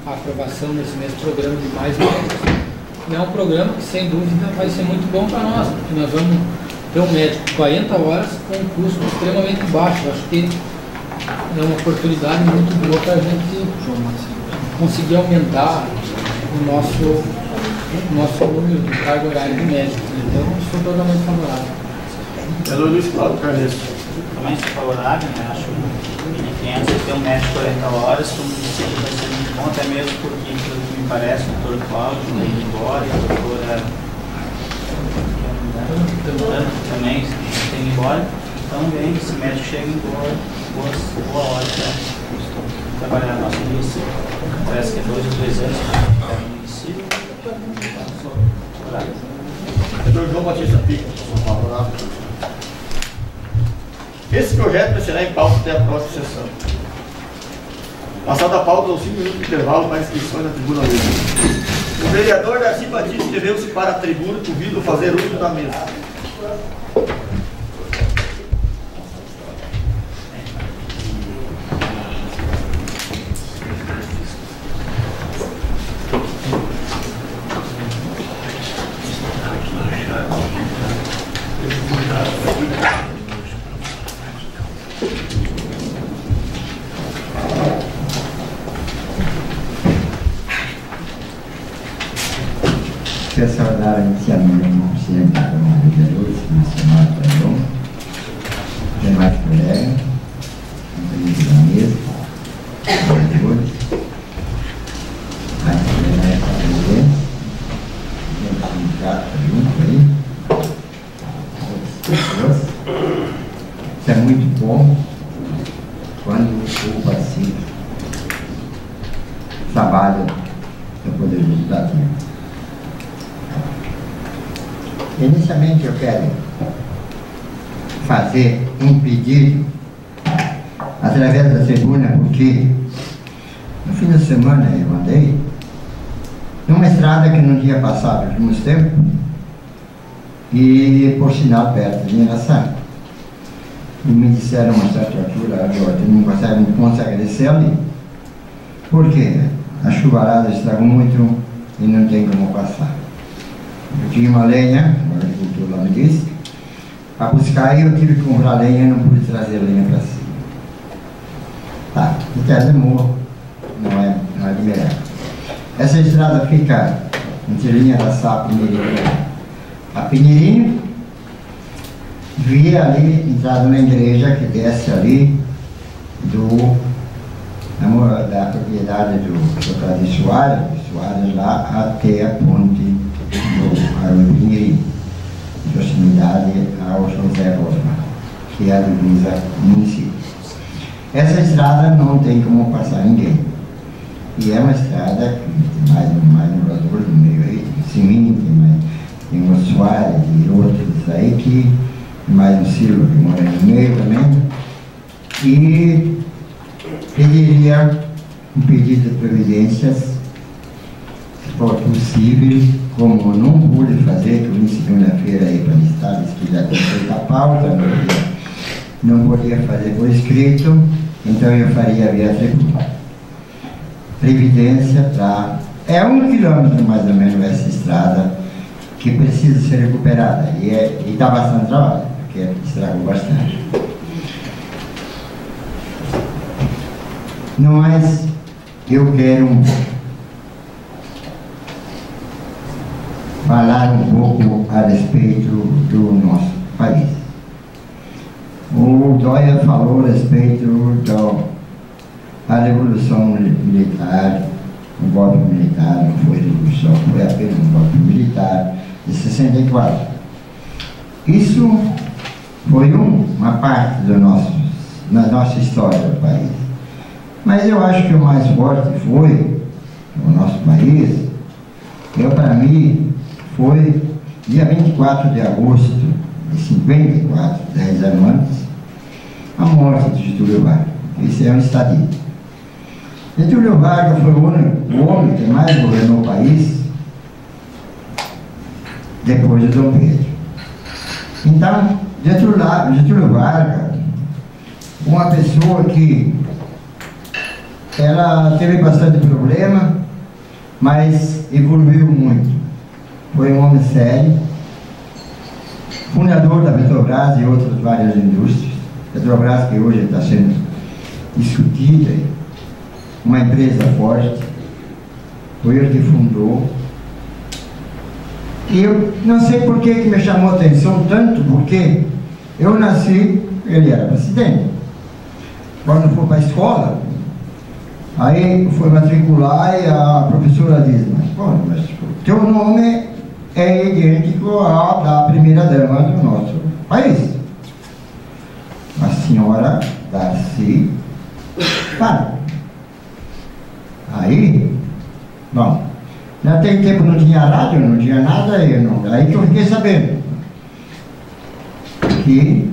a aprovação nesse mesmo programa de Mais Médicos. E é um programa que, sem dúvida, vai ser muito bom para nós, porque nós vamos ter um médico 40 horas com um custo extremamente baixo. Acho que é uma oportunidade muito boa para a gente conseguir aumentar o nosso número de carga horária de médicos. Então, estou totalmente favorável. Vereador Luiz Cláudio Carneiro. Também sou favorável, né? Acho que ter um médico 40 horas para o município vai ser muito bom, até mesmo porque, pelo que me parece, o doutor Cláudio está indo embora, a doutora também tem ido embora. Então, bem, esse médico chega em boa hora para trabalhar no nosso município. Parece que é 2 ou 3 anos para o município. Então, sou favorável. Vereador João Batista Pico. Favorável. Esse projeto vai ser em pauta até a próxima sessão. Passada a pauta, aos 5 minutos de intervalo para inscrições na tribuna livre. O vereador Darcy Batista inscreveu-se para a tribuna e convido fazer uso da mesa. Quero saudar inicialmente o presidente da Câmara de Vereadores, o senhor Pedro, demais colegas, companheiros da mesa, vereadores, a presidente, o sindicato junto aí, outras pessoas. Isso é muito bom quando o partido trabalha no Poder Legislativo. Inicialmente eu quero fazer um pedido através da tribuna, porque no fim da semana eu andei numa estrada que não tinha passado nos últimos tempos e por sinal perto de Miraçá. E me disseram uma certa altura, agora não consegue descer ali, porque a chuvarada estragou muito e não tem como passar. Eu tinha uma lenha, o agricultor lá me disse, para buscar e eu tive que comprar lenha e não pude trazer a lenha para cima. Tá, até demorou, não é admirável. Essa estrada fica entre linha da Sá a Pinheirinho, via ali, entrada na igreja que desce ali da propriedade do Cláudio Soares lá até a ponte do Arroio Pinheirinho, em proximidade ao José Rosma, que é a divisa município. Essa estrada não tem como passar ninguém. E é uma estrada que tem mais um morador no meio aí, tem Siminho, tem o Soares e outros aí, que mais um Silva que mora no meio também. E pediria um pedido de providências, se for possível, como não pude fazer, que eu vim segunda-feira aí para listar, disse que já tinha feito a pauta, não podia fazer por escrito, então eu faria via tribuna. Previdência para... É 1 quilômetro mais ou menos essa estrada que precisa ser recuperada e dá bastante trabalho, porque estragou bastante. Mas eu quero falar um pouco a respeito do nosso país. O Dória falou a respeito da Revolução Militar, o golpe militar, não foi revolução, foi apenas um golpe militar de 64. Isso foi uma parte da nossa história do país. Mas eu acho que o mais forte foi o nosso país, para mim, foi dia 24 de agosto de 54, 10 anos antes, a morte de Getúlio Vargas. Isso é um estadista. Getúlio Vargas foi o homem que mais governou o país depois de Dom Pedro. Então, Getúlio Vargas, uma pessoa que ela teve bastante problema, mas evoluiu muito. Foi um homem sério, fundador da Petrobras e outras várias indústrias. Petrobras que hoje está sendo discutida, uma empresa forte, foi ele que fundou. E eu não sei por que me chamou a atenção tanto, porque eu nasci, ele era presidente. Quando fui para a escola, aí fui matricular e a professora disse, mas teu nome é idêntico ao da primeira dama do nosso país. A senhora Darcy Vargas. Aí, bom, naquele tempo não tinha rádio, não tinha nada, aí que eu fiquei sabendo que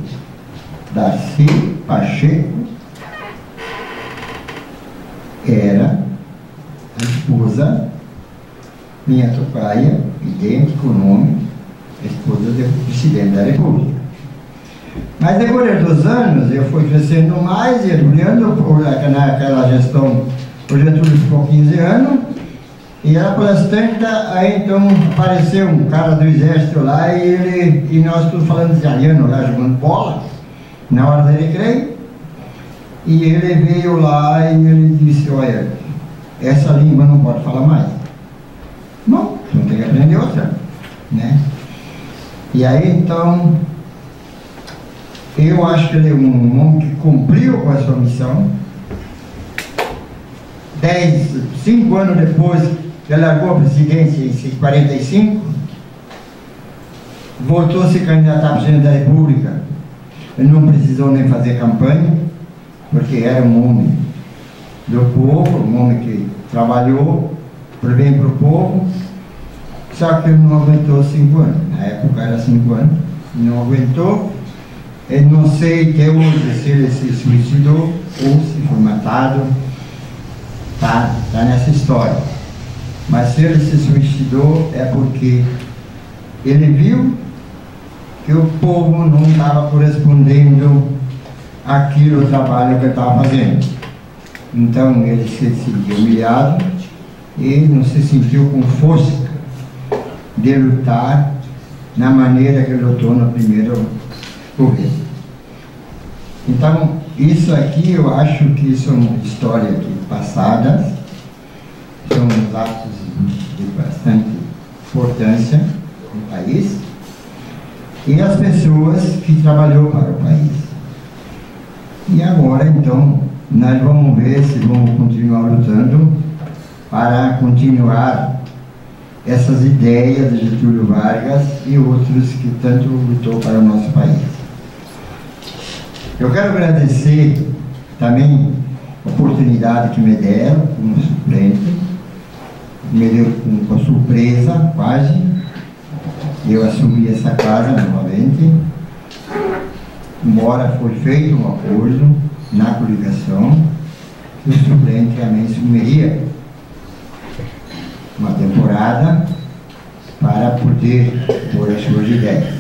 Darcy Pacheco era a esposa, minha tocaia, idêntico nome, a esposa do presidente da República. Mas depois dos anos, eu fui crescendo mais, e olhando naquela gestão, o Getúlio ficou 15 anos, e ela pelas tantas, aí então apareceu um cara do exército lá, e nós todos falando italiano lá, jogando bola, na hora do recreio, e ele veio lá e ele disse, olha, essa língua não pode falar mais. Não, não tem que aprender outra, né? E aí então, eu acho que ele é um homem que cumpriu com a sua missão. 5 anos depois, ele largou a presidência em 45, voltou a se candidatar a presidente da República. Ele não precisou nem fazer campanha, porque era um homem do povo, um homem que trabalhou por bem para o povo, só que ele não aguentou 5 anos. Na época era 5 anos, não aguentou. Eu não sei até hoje se ele se suicidou ou se foi matado, tá nessa história. Mas se ele se suicidou é porque ele viu que o povo não estava correspondendo àquilo, o trabalho que ele estava fazendo. Então ele se sentiu humilhado e não se sentiu com força de lutar na maneira que ele lutou no primeiro governo. Então, isso aqui eu acho que são histórias passadas, são atos de bastante importância no país e as pessoas que trabalhou para o país. E agora, então, nós vamos ver se vamos continuar lutando para continuar essas ideias de Getúlio Vargas e outros que tanto lutou para o nosso país. Eu quero agradecer também a oportunidade que me deram como suplente, me deu com surpresa quase, eu assumi essa casa novamente, embora foi feito um acordo na coligação que o suplente também assumiria uma temporada para poder pôr as suas ideias.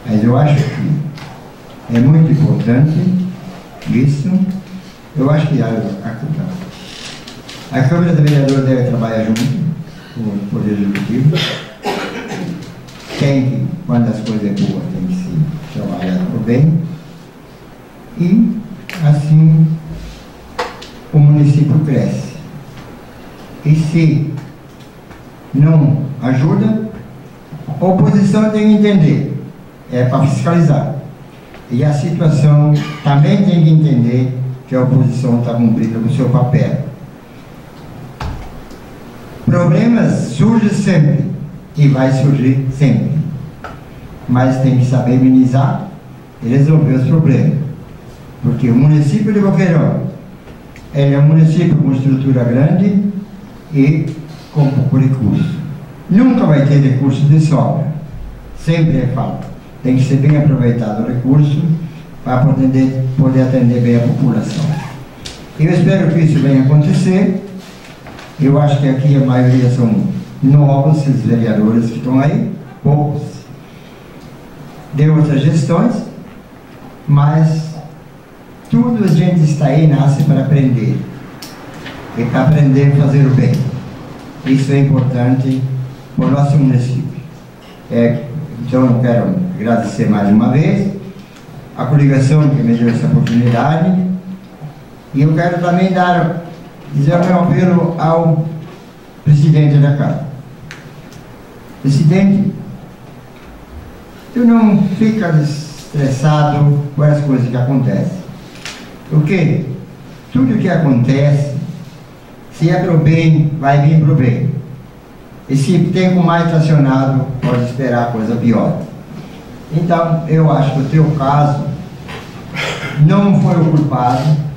Mas eu acho que é muito importante isso. Eu acho que a Câmara de Vereadores deve trabalhar junto com o Poder Executivo. Tem que, quando as coisas é boas, tem que se trabalhar por bem. E assim o município cresce. E se não ajuda, a oposição tem que entender, é para fiscalizar. E a situação também tem que entender que a oposição está cumprindo com o seu papel. Problemas surgem sempre e vai surgir sempre. Mas tem que saber minimizar e resolver os problemas. Porque o município de Boqueirão é um município com estrutura grande e com pouco recurso. Nunca vai ter recurso de sobra. Sempre é falta. Tem que ser bem aproveitado o recurso para poder atender bem a população. Eu espero que isso venha acontecer. Eu acho que aqui a maioria são novos, esses vereadores que estão aí, poucos de outras gestões, mas tudo a gente está aí, nasce para aprender. E para aprender a fazer o bem. Isso é importante para o nosso município. Então eu quero agradecer mais uma vez a coligação que me deu essa oportunidade, e eu quero também dizer o meu apelo ao presidente da Câmara. Presidente, tu não fica estressado com as coisas que acontecem. Porque tudo que acontece, se é para o bem, vai vir para o bem. E se tem tempo mais estacionado, pode esperar coisa pior. Então, eu acho que o teu caso não foi o culpado,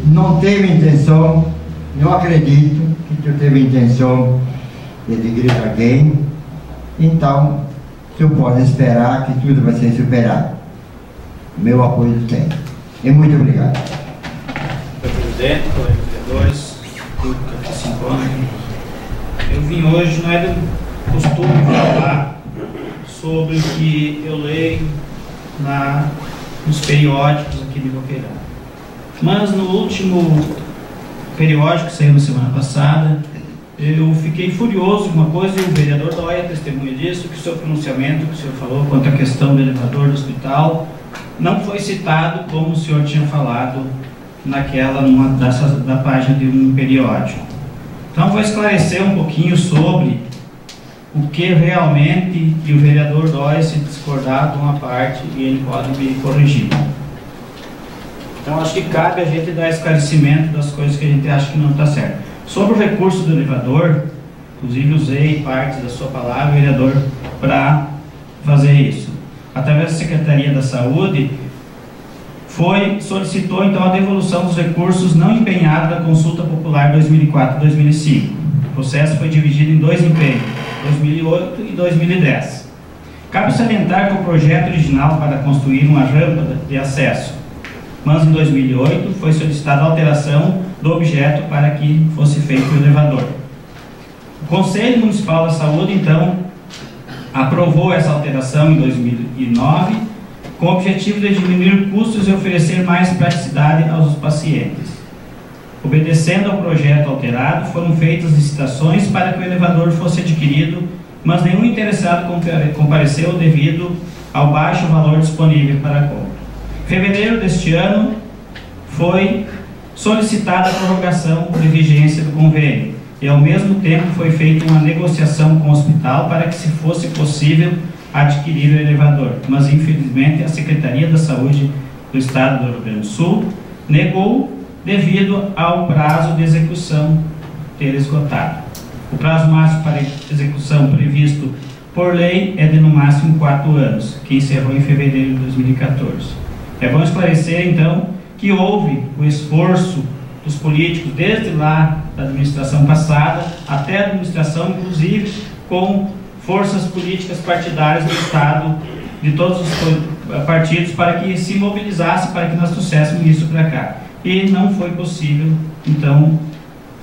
não teve intenção, não acredito que tu teve intenção de agredir alguém. Então, tu pode esperar que tudo vai ser superado. meu apoio tem. E muito obrigado. Senhor presidente, colegas vereadores, público que se encontra. Eu vim hoje, não é do costume falar sobre o que eu leio nos periódicos aqui de Boqueirão. Mas no último periódico que saiu na semana passada, eu fiquei furioso com uma coisa, e o vereador Dóia testemunha disso, que o seu pronunciamento que o senhor falou quanto à questão do elevador do hospital não foi citado como o senhor tinha falado numa da página de um periódico. Então vou esclarecer um pouquinho sobre o que realmente, e o vereador Dóia, se discordar de uma parte, e ele pode me corrigir. Então acho que cabe a gente dar esclarecimento das coisas que a gente acha que não está certo. Sobre o recurso do elevador, inclusive usei partes da sua palavra, vereador, para fazer isso. Através da Secretaria da Saúde, solicitou então a devolução dos recursos não empenhados da Consulta Popular 2004-2005. O processo foi dividido em 2 empenhos, 2008 e 2010. Cabe salientar que o projeto original para construir uma rampa de acesso, mas em 2008 foi solicitada a alteração do objeto para que fosse feito o elevador. O Conselho Municipal da Saúde, então, aprovou essa alteração em 2009, com o objetivo de diminuir custos e oferecer mais praticidade aos pacientes. Obedecendo ao projeto alterado, foram feitas licitações para que o elevador fosse adquirido, mas nenhum interessado compareceu devido ao baixo valor disponível para a compra. Em fevereiro deste ano, foi solicitada a prorrogação de vigência do convênio e, ao mesmo tempo, foi feita uma negociação com o hospital para que, se fosse possível, adquirir o elevador. Mas, infelizmente, a Secretaria da Saúde do Estado do Rio Grande do Sul negou devido ao prazo de execução ter esgotado. O prazo máximo para execução previsto por lei é de no máximo 4 anos, que encerrou em fevereiro de 2014. É bom esclarecer, então, que houve o esforço dos políticos desde lá da administração passada até a administração, inclusive com forças políticas partidárias do Estado, de todos os partidos, para que se mobilizasse, para que nós trouxéssemos isso para cá. E não foi possível, então,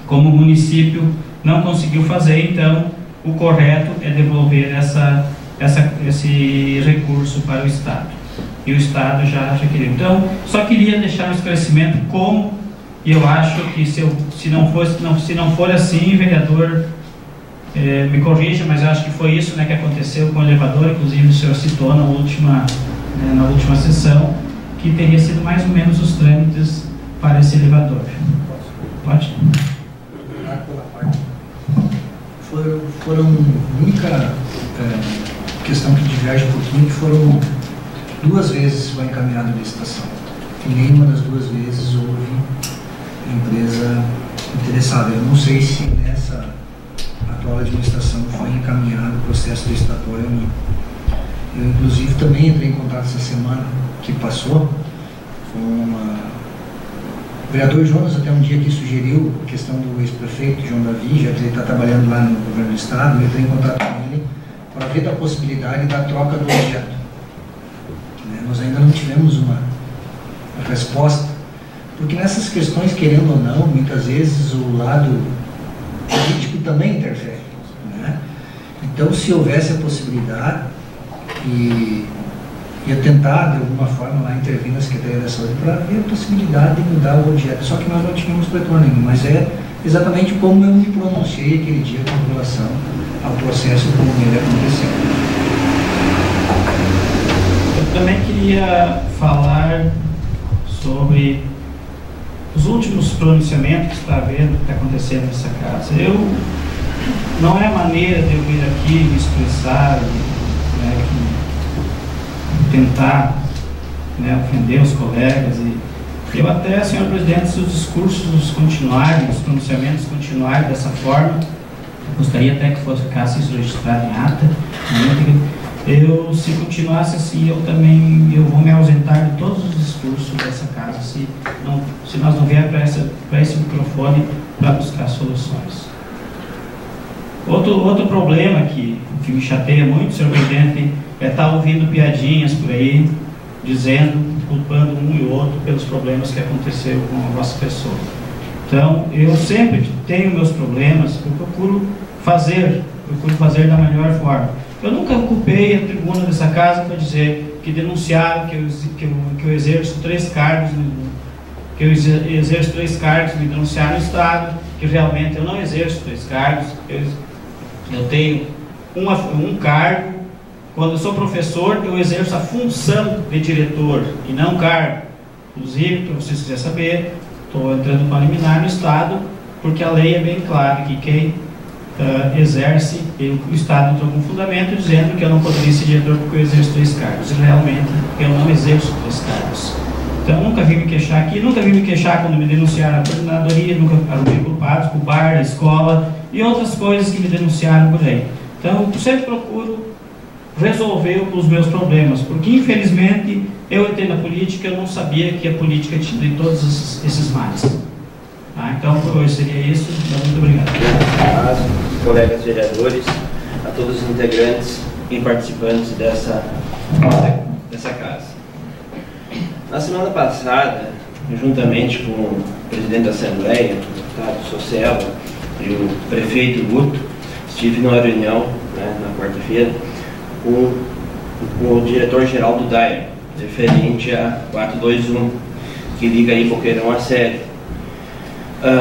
como o município não conseguiu fazer, então o correto é devolver esse recurso para o Estado. E o Estado já queria. Então, só queria deixar um esclarecimento como, e eu acho que se não for assim, vereador, me corrija, mas eu acho que foi isso, né, que aconteceu com o elevador, inclusive o senhor citou na última sessão, que teria sido mais ou menos os trâmites para esse elevador. Pode? Foram a única questão que diverge um pouquinho, que foram 2 vezes foi encaminhada a licitação. E nenhuma das 2 vezes houve empresa interessada. Eu não sei se nessa atual administração foi encaminhado o processo licitatório ou não. Eu, inclusive, também entrei em contato essa semana que passou com o vereador Jonas, até um dia que sugeriu a questão do ex-prefeito João Davi, já que ele está trabalhando lá no governo do Estado. Eu entrei em contato com ele para ver a possibilidade da troca do objeto. Nós ainda não tivemos uma resposta, porque nessas questões, querendo ou não, muitas vezes o lado político também interfere, né? Então, se houvesse a possibilidade, ia tentar de alguma forma lá intervir na Secretaria da Saúde para ver a possibilidade de mudar o objeto, só que nós não tínhamos retorno nenhum, mas é exatamente como eu me pronunciei aquele dia com relação ao processo como ele aconteceu. Eu também queria falar sobre os últimos pronunciamentos que está vendo, que está acontecendo nessa casa. Não é maneira de eu vir aqui me expressar, né, tentar, né, ofender os colegas. Eu até, senhor presidente, se os discursos continuarem, os pronunciamentos continuarem dessa forma, gostaria até que ficasse isso registrado em ata, né? Se continuasse assim, eu vou me ausentar de todos os discursos dessa casa, se nós não vier para esse microfone para buscar soluções. Outro problema que me chateia muito, senhor presidente, é estar ouvindo piadinhas por aí, dizendo, culpando um e outro pelos problemas que aconteceram com a vossa pessoa. Então, eu sempre tenho meus problemas, eu procuro fazer da melhor forma. Eu nunca ocupei a tribuna dessa casa para dizer que denunciaram que eu exerço 3 cargos, me denunciaram no Estado, que realmente eu não exerço 3 cargos, eu tenho um cargo. Quando eu sou professor, eu exerço a função de diretor e não cargo. Inclusive, para vocês quiserem saber, estou entrando para liminar no Estado, porque a lei é bem clara que quem exerce, o Estado entrou com fundamento dizendo que eu não poderia ser diretor porque eu exerço 3 cargos. E realmente eu não exerço 3 cargos. Então nunca vim me queixar aqui, nunca vim me queixar quando me denunciaram na coordenadoria, nunca arrumei culpados com o bar, a escola e outras coisas que me denunciaram por aí. Então eu sempre procuro resolver os meus problemas, porque infelizmente eu entrei na política, eu não sabia que a política tinha todos esses males. Então por hoje seria isso. Muito obrigado. Aos colegas vereadores, a todos os integrantes e participantes dessa casa. Na semana passada, juntamente com o presidente da Assembleia, o deputado Socella e o prefeito Guto, estive numa reunião na quarta-feira com o diretor-geral do DAER, referente a 421, que liga aí Boqueirão a Sério,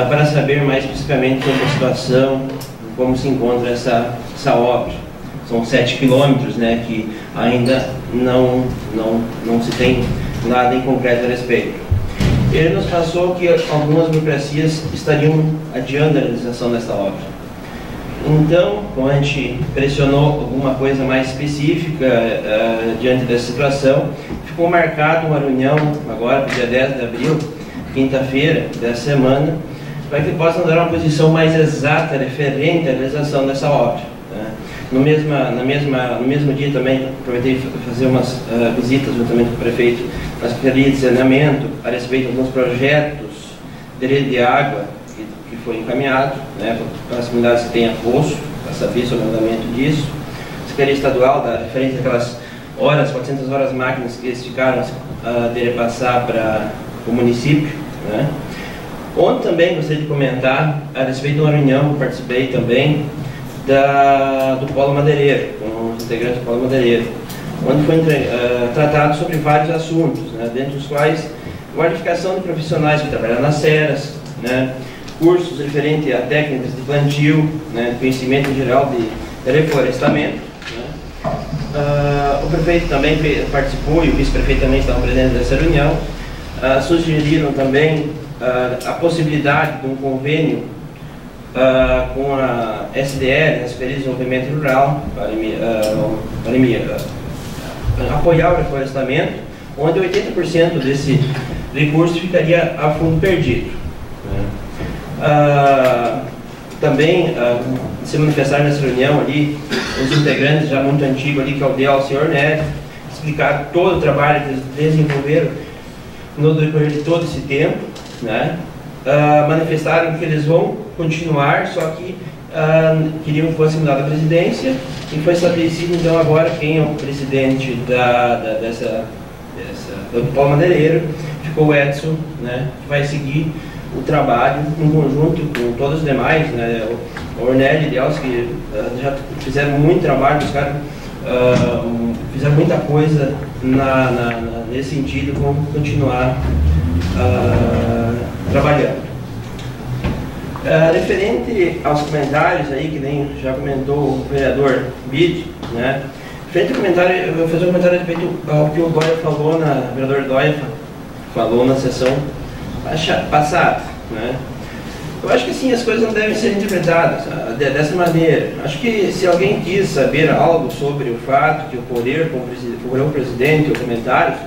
para saber mais especificamente sobre a situação, como se encontra essa obra. São 7 quilômetros, que ainda não se tem nada em concreto a respeito. Ele nos passou que algumas burocracias estariam adiando a realização desta obra. Então, quando a gente pressionou alguma coisa mais específica diante dessa situação, ficou marcado uma reunião agora para o dia 10 de abril, quinta-feira dessa semana, para que possam dar uma posição mais exata referente à realização dessa obra. No mesmo dia também aproveitei para fazer umas visitas juntamente com o prefeito na Secretaria de Saneamento a respeito de alguns projetos de rede de água que foi encaminhado, para as comunidades que tenham poço, para saber sobre o andamento disso. A Secretaria Estadual, referente àquelas 400 horas máquinas que eles ficaram de repassar para o município. Ontem também gostaria de comentar a respeito de uma reunião que participei também do Polo Madeireiro, com os integrantes do Polo Madeireiro, onde foi tratado sobre vários assuntos, dentre os quais qualificação de profissionais que trabalham nas serras, cursos referentes a técnicas de plantio, conhecimento em geral de reflorestamento. O prefeito também participou e o vice-prefeito também estavam presentes nessa reunião. Sugeriram também a possibilidade de um convênio com a SDR, a Secretaria de Desenvolvimento Rural, para apoiar o reflorestamento, onde 80% desse recurso ficaria a fundo perdido. Também se manifestaram nessa reunião ali os integrantes já muito antigos ali, que é o Del e o senhor Nery, explicaram todo o trabalho que eles desenvolveram no decorrer de todo esse tempo, manifestaram que eles vão continuar, só que queriam que fosse mudada a presidência, e foi estabelecido então agora quem é o presidente do Polo Madeireiro. Ficou o Edson, que vai seguir o trabalho em conjunto com todos os demais, o Ornelli e Deus, que já fizeram muito trabalho, os caras fizeram muita coisa nesse sentido, vão continuar trabalhando. Referente aos comentários aí, que nem já comentou o vereador Bide, referente ao comentário, eu vou fazer um comentário a respeito ao que o vereador Dóia falou na sessão passada. Eu acho que assim, as coisas não devem ser interpretadas dessa maneira. Acho que se alguém quis saber algo sobre o fato que ocorreu com o presidente ou comentários,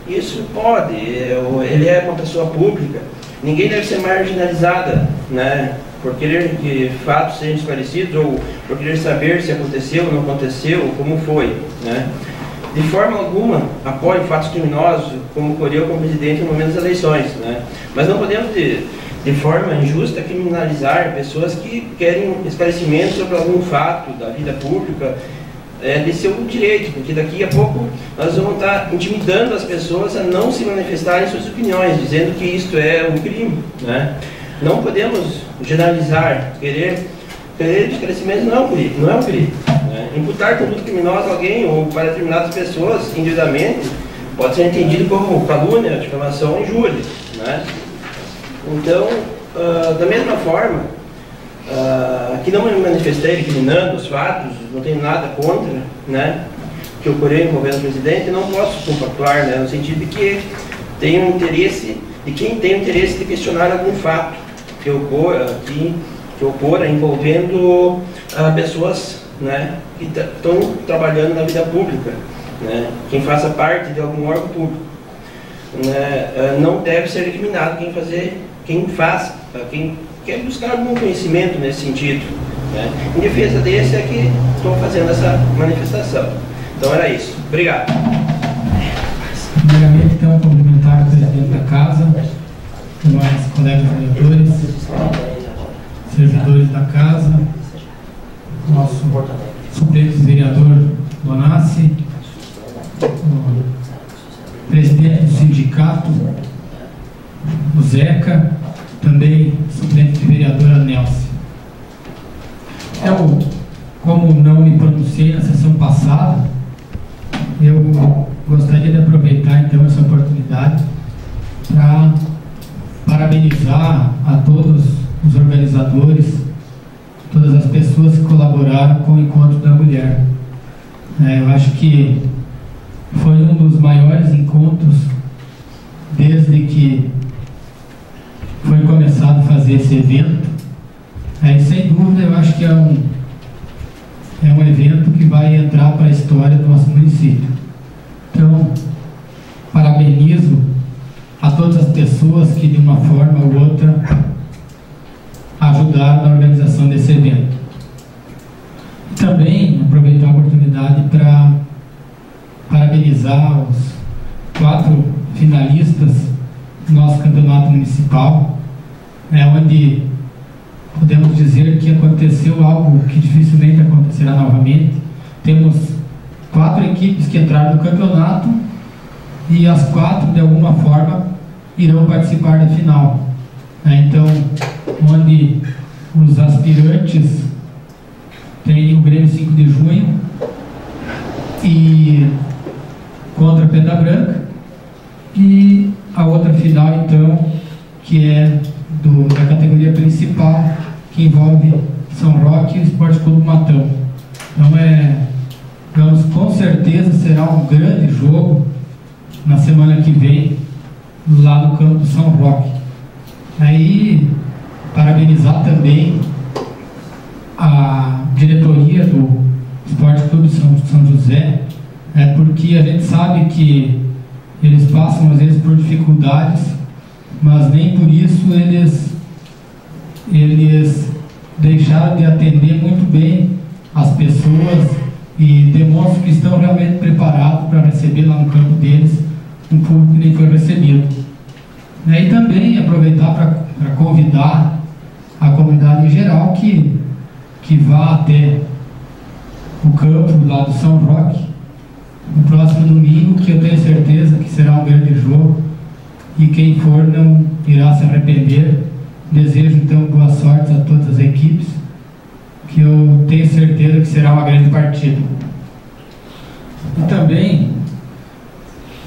isso pode, ele é uma pessoa pública, ninguém deve ser marginalizada, por querer que fatos sejam esclarecidos ou por querer saber se aconteceu ou não aconteceu, ou como foi. De forma alguma apoio fatos criminosos, como ocorreu com o presidente no momento das eleições. Mas não podemos, de forma injusta, criminalizar pessoas que querem esclarecimento sobre algum fato da vida pública de seu direito, porque daqui a pouco nós vamos estar intimidando as pessoas a não se manifestarem suas opiniões, dizendo que isto é um crime, né? Não podemos generalizar, querer esclarecimento não é um crime. Né? Imputar conduta criminosa a alguém ou para determinadas pessoas indevidamente pode ser entendido como calúnia, difamação ou injúria. Né? Então, da mesma forma, que não me manifestei recriminando os fatos, não tenho nada contra, né, que ocorreu envolvendo o presidente, não posso compactuar, né, no sentido de que tem um interesse, de quem tem o interesse de questionar algum fato que ocorra envolvendo pessoas, né, que estão trabalhando na vida pública, né, quem faça parte de algum órgão público. Né, não deve ser recriminado quem quer buscar algum conhecimento nesse sentido. Né? Em defesa desse é que estou fazendo essa manifestação. Então era isso. Obrigado. Primeiramente, então, cumprimentar o presidente da Casa, demais colegas vereadores, servidores da Casa, nosso suplente vereador Bonassi, o presidente do sindicato, o Zeca, também suplente de vereadora Nelson. Como não me pronunciei na sessão passada, eu gostaria de aproveitar então essa oportunidade para parabenizar a todos os organizadores, todas as pessoas que colaboraram com o Encontro da Mulher. Eu acho que foi um dos maiores encontros desde que foi começado a fazer esse evento. Sem dúvida, eu acho que é um evento que vai entrar para a história do nosso município. Então, parabenizo a todas as pessoas que, de uma forma ou outra, ajudaram na organização desse evento. Também aproveitar a oportunidade para parabenizar os 4 finalistas do nosso campeonato municipal, onde podemos dizer que aconteceu algo que dificilmente acontecerá novamente. Temos 4 equipes que entraram no campeonato e as 4, de alguma forma, irão participar da final. Então, onde os aspirantes têm o Grêmio 5 de Junho e contra a Pedra Branca, e a outra final, então, que é da categoria principal, que envolve São Roque e o Esporte Clube Matão. Então, com certeza será um grande jogo na semana que vem, lá no campo do São Roque. Aí, parabenizar também a diretoria do Esporte Clube São José, porque a gente sabe que eles passam às vezes por dificuldades, mas nem por isso eles deixaram de atender muito bem as pessoas e demonstram que estão realmente preparados para receber lá no campo deles um público que nem foi recebido. E também aproveitar para convidar a comunidade em geral que vá até o campo lá do São Roque no próximo domingo, que eu tenho certeza que será um grande jogo e quem for não irá se arrepender. Desejo então boa sorte a todas as equipes, que eu tenho certeza que será uma grande partida. E também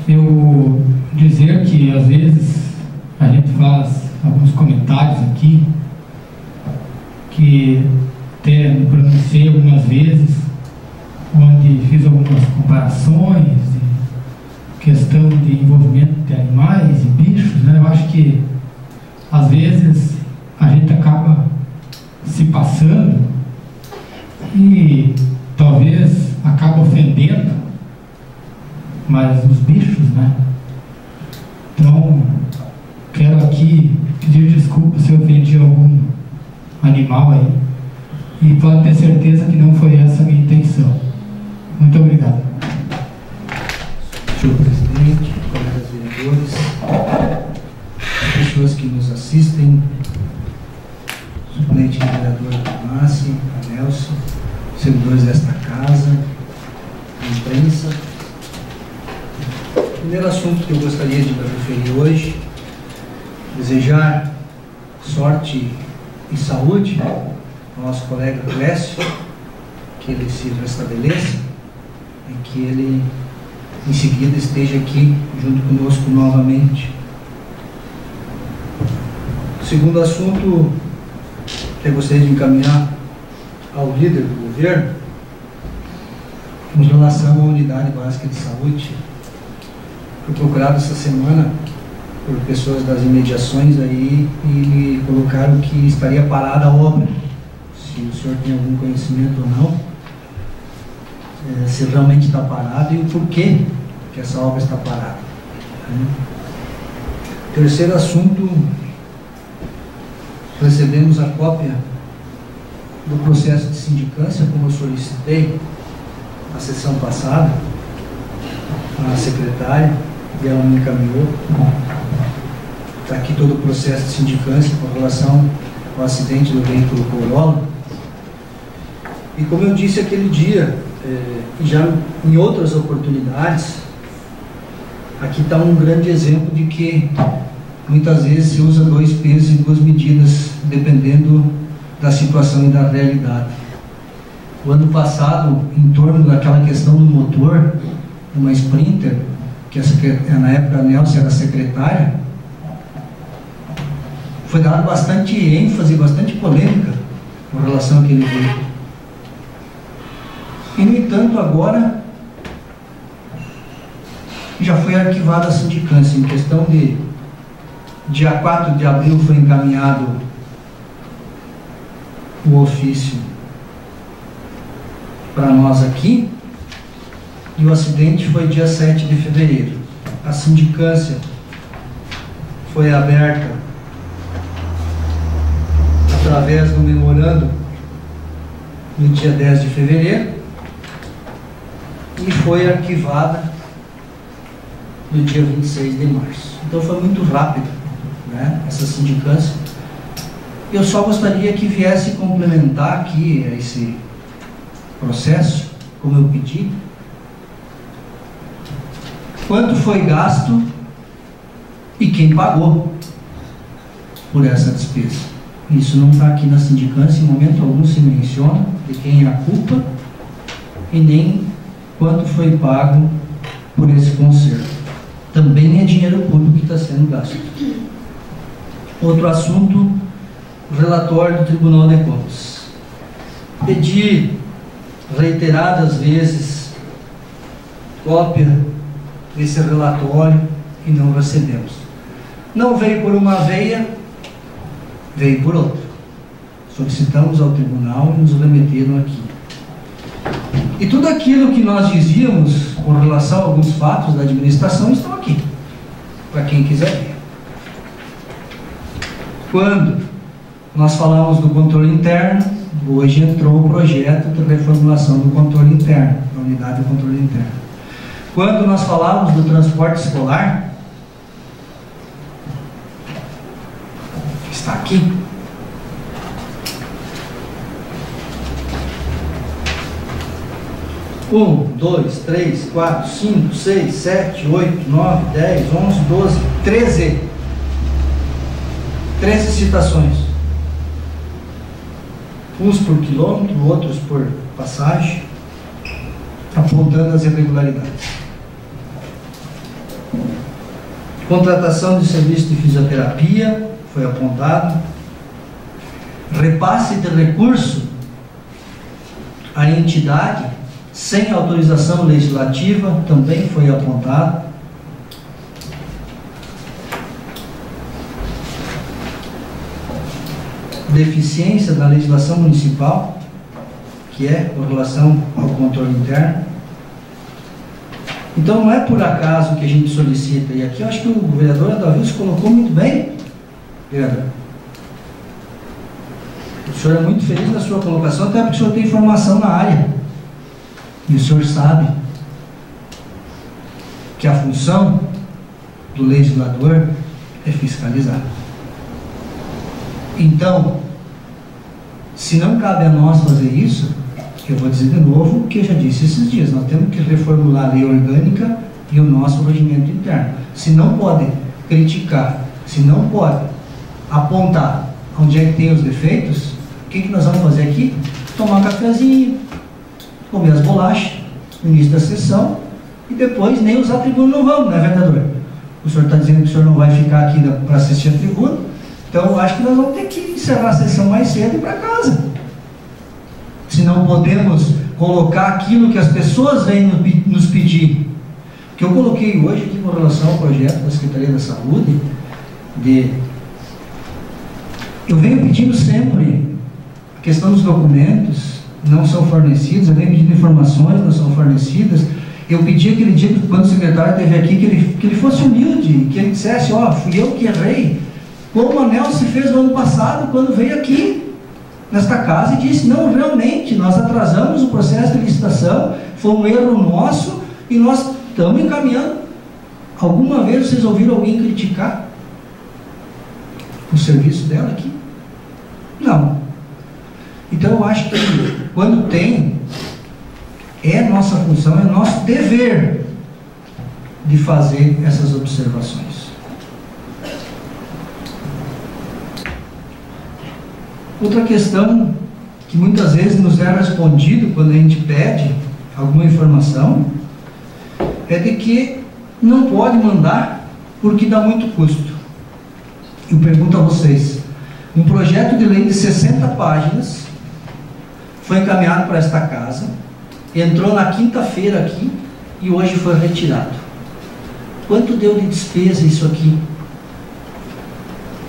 eu dizer que às vezes a gente faz alguns comentários aqui, que até me pronunciei algumas vezes, onde fiz algumas comparações, questão de envolvimento de animais e bichos, Eu acho que às vezes a gente acaba se passando e talvez acaba ofendendo, mas os bichos, Então, quero aqui pedir desculpa se eu ofendi algum animal aí, e pode ter certeza que não foi essa a minha intenção. Muito obrigado. Senhor presidente, colegas vereadores, pessoas que nos assistem, suplente vereador Bonassi, a Nelson, servidores desta casa, Primeiro assunto que eu gostaria de me referir hoje, desejar sorte e saúde ao nosso colega Clécio, que ele se restabeleça e que ele em seguida esteja aqui junto conosco novamente. O segundo assunto que eu gostaria de encaminhar ao líder do governo, em relação à unidade básica de saúde. Fui procurado essa semana por pessoas das imediações aí e me colocaram que estaria parada a obra. Se o senhor tem algum conhecimento ou não, se realmente está parado e o porquê que essa obra está parada. Terceiro assunto, recebemos a cópia do processo de sindicância, como eu solicitei na sessão passada, a secretária, e ela me encaminhou. Está aqui todo o processo de sindicância com relação ao acidente do veículo Corolla. E como eu disse aquele dia, e já em outras oportunidades, aqui está um grande exemplo de que muitas vezes se usa dois pesos e duas medidas, dependendo da situação e da realidade. O ano passado, em torno daquela questão do motor, uma Sprinter, que na época a Nelson era secretária, foi dado bastante ênfase, bastante polêmica com relação àquele veículo. E, no entanto, agora já foi arquivada a sindicância. Em questão de dia 4 de abril foi encaminhado o ofício para nós aqui, e o acidente foi dia 7 de fevereiro. A sindicância foi aberta através do memorando no dia 10 de fevereiro e foi arquivada no dia 26 de março. Então foi muito rápido, né, essa sindicância. Eu só gostaria que viesse complementar aqui esse processo, como eu pedi, quanto foi gasto e quem pagou por essa despesa. Isso não está aqui na sindicância, em momento algum se menciona de quem é a culpa e nem quanto foi pago por esse conserto. Também é dinheiro público que está sendo gasto. Outro assunto, o relatório do Tribunal de Contas. Pedi reiteradas vezes cópia desse relatório e não recebemos. Não veio por uma veia, veio por outra. Solicitamos ao tribunal e nos remeteram aqui. E tudo aquilo que nós dizíamos com relação a alguns fatos da administração estão aqui, para quem quiser ver. Quando nós falamos do controle interno, hoje entrou o projeto de reformulação do controle interno, da unidade de controle interno. Quando nós falávamos do transporte escolar, está aqui. Um, 2, 3, 4, 5, 6, 7, 8, 9, 10, 11, 12, 13. 13 citações. Uns por quilômetro, outros por passagem, apontando as irregularidades. Contratação de serviço de fisioterapia foi apontado. Repasse de recurso à entidade sem autorização legislativa também foi apontado. Deficiência da legislação municipal, que é com relação ao controle interno. Então não é por acaso que a gente solicita, e aqui eu acho que o vereador Adavilson colocou muito bem, vereador. O senhor é muito feliz na sua colocação, até porque o senhor tem formação na área, e o senhor sabe que a função do legislador é fiscalizar. Então, se não cabe a nós fazer isso, eu vou dizer de novo o que eu já disse esses dias, nós temos que reformular a lei orgânica e o nosso regimento interno. Se não pode criticar, se não pode apontar onde é que tem os defeitos, o que nós vamos fazer aqui? Tomar um cafezinho, comer as bolachas no início da sessão e depois nem usar a tribuna não vamos, né, vereador? O senhor está dizendo que o senhor não vai ficar aqui para assistir a tribuna, então eu acho que nós vamos ter que encerrar a sessão mais cedo e ir para casa. Se não podemos colocar aquilo que as pessoas vêm nos pedir. O que eu coloquei hoje aqui com relação ao projeto da Secretaria da Saúde, eu venho pedindo sempre, a questão dos documentos não são fornecidos, eu venho pedindo informações, não são fornecidas. Eu pedi aquele dia, quando o secretário esteve aqui, que ele fosse humilde, que ele dissesse, fui eu que errei, como a Nelson fez no ano passado, quando veio aqui, nesta casa, e disse, não, realmente, nós atrasamos o processo de licitação, foi um erro nosso, e nós estamos encaminhando. Alguma vez vocês ouviram alguém criticar o serviço dela aqui? Não. Então eu acho que quando tem, é nossa função, é nosso dever de fazer essas observações. Outra questão que muitas vezes nos é respondido quando a gente pede alguma informação é de que não pode mandar porque dá muito custo. Eu pergunto a vocês, um projeto de lei de 60 páginas foi encaminhado para esta casa, entrou na quinta-feira aqui e hoje foi retirado. Quanto deu de despesa isso aqui?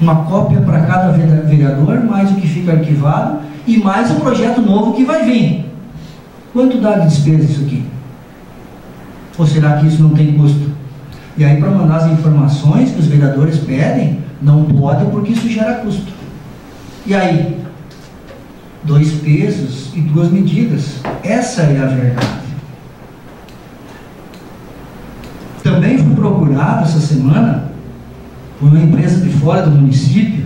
Uma cópia para cada vereador, mais o que fica arquivado e mais o projeto novo que vai vir. Quanto dá de despesa isso aqui? Ou será que isso não tem custo? E aí, para mandar as informações que os vereadores pedem, não pode porque isso gera custo. E aí? 2 pesos e 2 medidas. Essa é a verdade. Também fui procurado essa semana por uma empresa de fora do município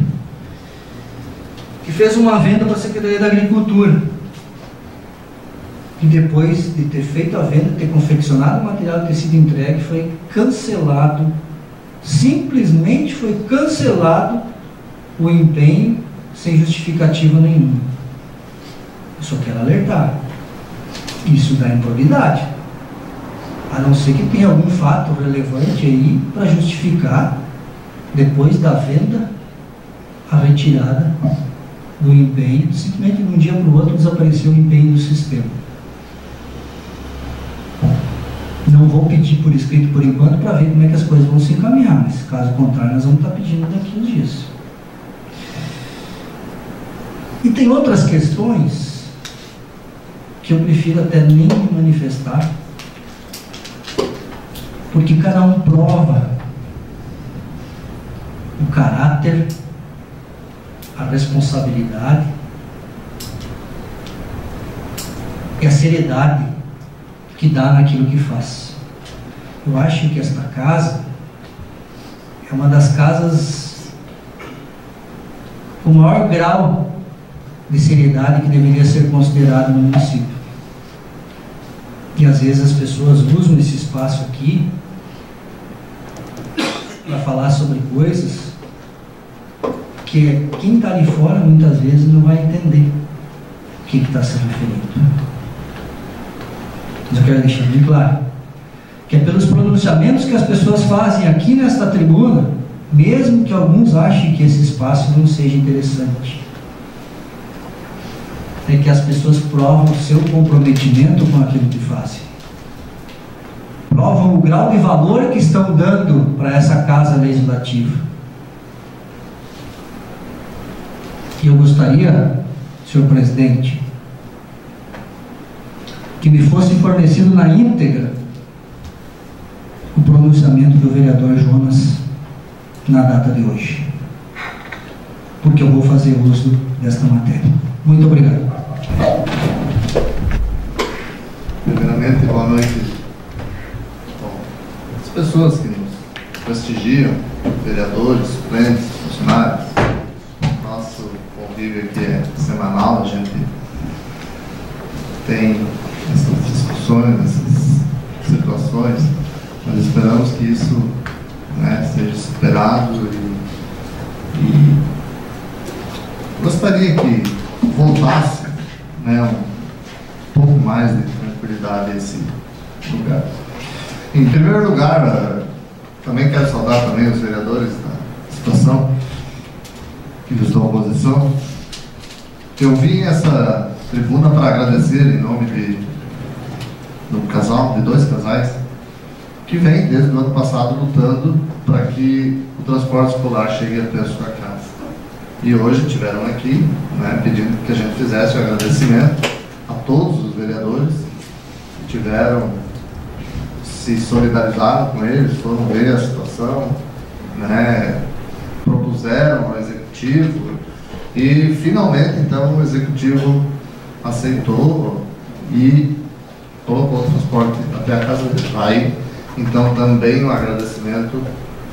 que fez uma venda para a Secretaria da Agricultura. E depois de ter feito a venda, ter confeccionado o material, ter sido entregue, foi cancelado. Simplesmente foi cancelado o empenho sem justificativa nenhuma. Eu só quero alertar. Isso dá improbidade. A não ser que tenha algum fato relevante aí para justificar, depois da venda, a retirada do empenho. Simplesmente de um dia para o outro desapareceu o empenho do sistema. Não vou pedir por escrito por enquanto para ver como é que as coisas vão se encaminhar, mas caso contrário nós vamos estar pedindo daqui uns dias. E tem outras questões que eu prefiro até nem me manifestar, porque cada um prova o caráter, a responsabilidade e a seriedade que dá naquilo que faz. Eu acho que esta casa é uma das casas com o maior grau de seriedade que deveria ser considerado no município. E às vezes as pessoas usam esse espaço aqui para falar sobre coisas que quem está ali fora muitas vezes não vai entender o que está se referindo. Mas eu quero deixar bem claro que é pelos pronunciamentos que as pessoas fazem aqui nesta tribuna, mesmo que alguns achem que esse espaço não seja interessante, é que as pessoas provam o seu comprometimento com aquilo que fazem, provam o grau de valor que estão dando para essa casa legislativa. E eu gostaria, senhor presidente, que me fosse fornecido na íntegra o pronunciamento do vereador Jonas na data de hoje, porque eu vou fazer uso desta matéria. Muito obrigado. Primeiramente, boa noite. Bom, as pessoas que nos prestigiam, vereadores, suplentes, funcionários. Nosso convívio aqui é semanal, a gente tem essas discussões, essas situações, mas Nós esperamos que isso, né, seja superado e gostaria que voltasse, né, um pouco mais de tranquilidade a esse lugar. Em primeiro lugar, também quero saudar também os vereadores da situação que nos dão oposição. Eu vim essa tribuna para agradecer em nome do casal, de 2 casais, que vem desde o ano passado lutando para que o transporte escolar chegue até a sua casa. E hoje tiveram aqui, né, pedindo que a gente fizesse o agradecimento a todos os vereadores que se solidarizaram com eles, foram ver a situação, né, propuseram ao executivo e finalmente então o executivo aceitou e colocou o transporte até a casa dele. Aí então também um agradecimento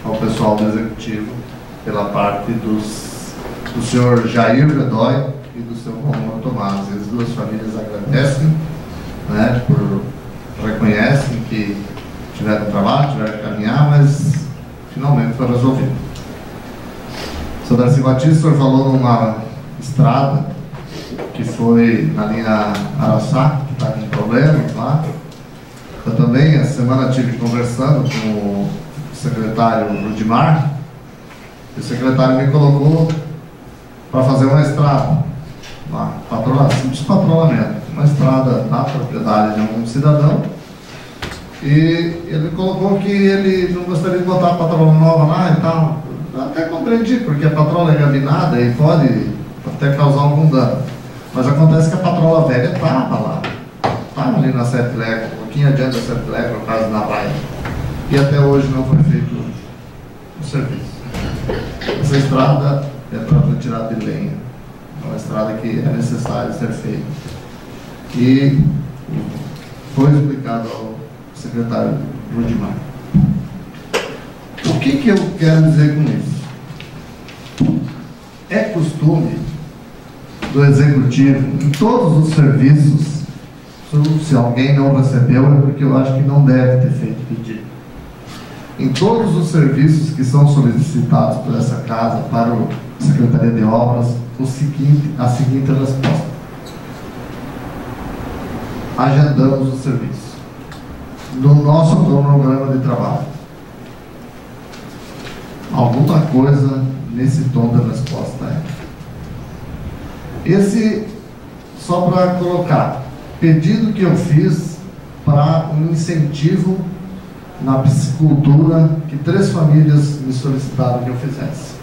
ao pessoal do executivo pela parte do senhor Jair Godoy e do seu Romulo Tomás. As 2 famílias agradecem, né, reconhecem que tiveram trabalho, tiveram que caminhar, mas finalmente foi resolvido. O senhor Darcy Batista, o senhor falou numa estrada que foi na linha Araçá, que está com problemas lá. Eu também, essa semana, estive conversando com o secretário Rudimar, e o secretário me colocou para fazer uma estrada, simples patrulhamento, uma estrada na propriedade de um cidadão, e ele colocou que ele não gostaria de botar a patrola nova lá e tal. Eu até compreendi, porque a patrola é gabinada e pode até causar algum dano, mas acontece que a patrola velha estava lá, estava ali na 7 Léguas, um pouquinho adiante da 7 Léguas, no caso da Raia, e até hoje não foi feito o serviço. Essa estrada é para retirar de lenha, é uma estrada que é necessário ser feita. E foi explicado ao secretário Rudimar. O que eu quero dizer com isso? É costume do executivo, em todos os serviços, se alguém não recebeu é porque eu acho que não deve ter feito pedido. Em todos os serviços que são solicitados por essa casa para a Secretaria de Obras, a seguinte resposta: agendamos o serviço no nosso cronograma de trabalho. Alguma coisa nesse tom da resposta é. Só para colocar, pedido que eu fiz para um incentivo na piscicultura, que 3 famílias me solicitaram que eu fizesse.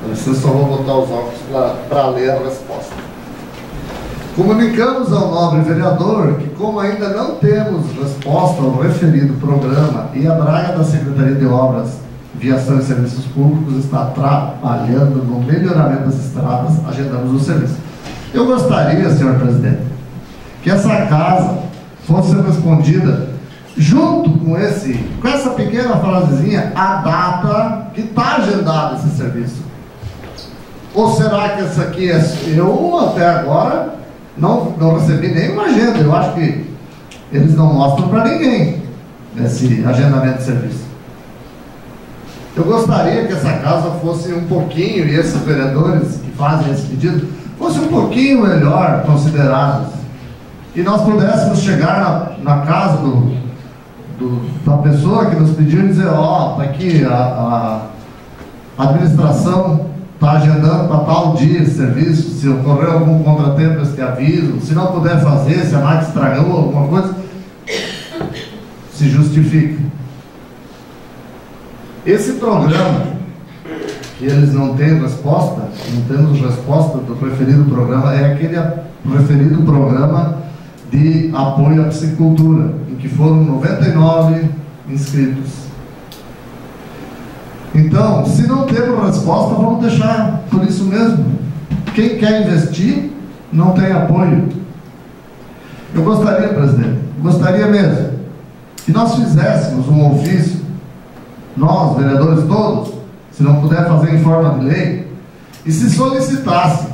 Eu só vou botar os óculos para ler a resposta. Comunicamos ao nobre vereador que, como ainda não temos resposta ao referido programa e a Braga da Secretaria de Obras, Viação e Serviços Públicos está trabalhando no melhoramento das estradas, agendamos o serviço. Eu gostaria, senhor presidente, que essa casa fosse respondida junto com essa pequena frasezinha, a data que está agendado esse serviço. Ou será que essa aqui é... Eu até agora não recebi nenhuma agenda. Eu acho que eles não mostram para ninguém esse agendamento de serviço. Eu gostaria que essa casa fosse um pouquinho, e esses vereadores que fazem esse pedido, fosse um pouquinho melhor considerados, e nós pudéssemos chegar na casa da pessoa que nos pediu e dizer: ó, tá aqui, a administração está agendando para tal dia esse serviço, se ocorrer algum contratempo, esse aviso, se não puder fazer, se a máquina estragou, alguma coisa, se justifica. Esse programa, que eles não têm resposta, não temos resposta do referido programa, é aquele referido programa de apoio à piscicultura, em que foram 99 inscritos. Então, se não temos resposta, vamos deixar por isso mesmo. Quem quer investir, não tem apoio. Eu gostaria, presidente, gostaria mesmo, que nós fizéssemos um ofício, nós, vereadores todos, se não puder fazer em forma de lei, e se solicitasse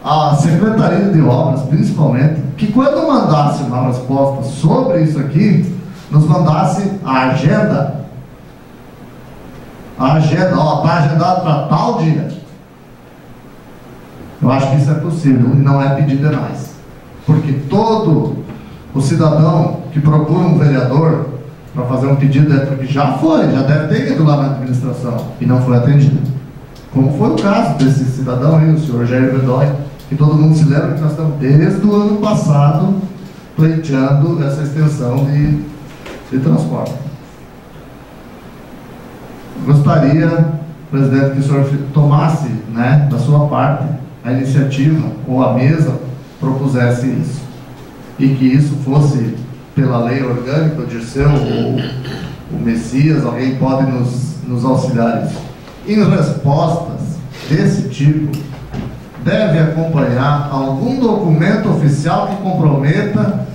à Secretaria de Obras, principalmente, que quando mandasse uma resposta sobre isso aqui, nos mandasse a agenda. A agenda, ó, está agendado para tal dia. Eu acho que isso é possível e não é pedir demais. Porque todo o cidadão que procura um vereador para fazer um pedido é porque já deve ter ido lá na administração e não foi atendido. Como foi o caso desse cidadão aí, o senhor Jair Bedói, que todo mundo se lembra que nós estamos desde o ano passado pleiteando essa extensão de transporte. Gostaria, presidente, que o senhor tomasse, né, da sua parte a iniciativa ou a mesa propusesse isso e que isso fosse pela lei orgânica, o Dirceu ou o Messias, alguém pode nos auxiliar isso. Em respostas desse tipo, deve acompanhar algum documento oficial que comprometa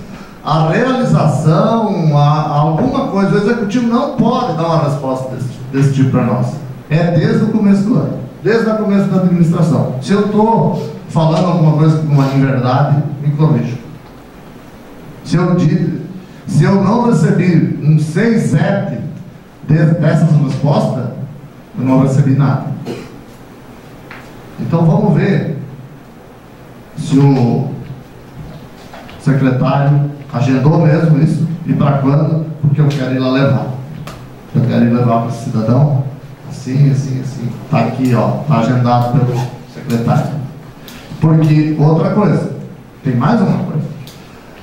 a realização, alguma coisa. O executivo não pode dar uma resposta desse tipo para nós. É desde o começo do ano, desde o começo da administração. Se eu estou falando alguma coisa com uma inverdade, me corrija. Se eu não recebi um 6, 7 dessas respostas, eu não recebi nada. Então vamos ver se o secretário agendou mesmo isso e para quando, porque eu quero ir lá levar. Eu quero ir levar para esse cidadão assim. Está aqui, ó, está agendado pelo secretário. Porque, outra coisa, tem mais uma coisa.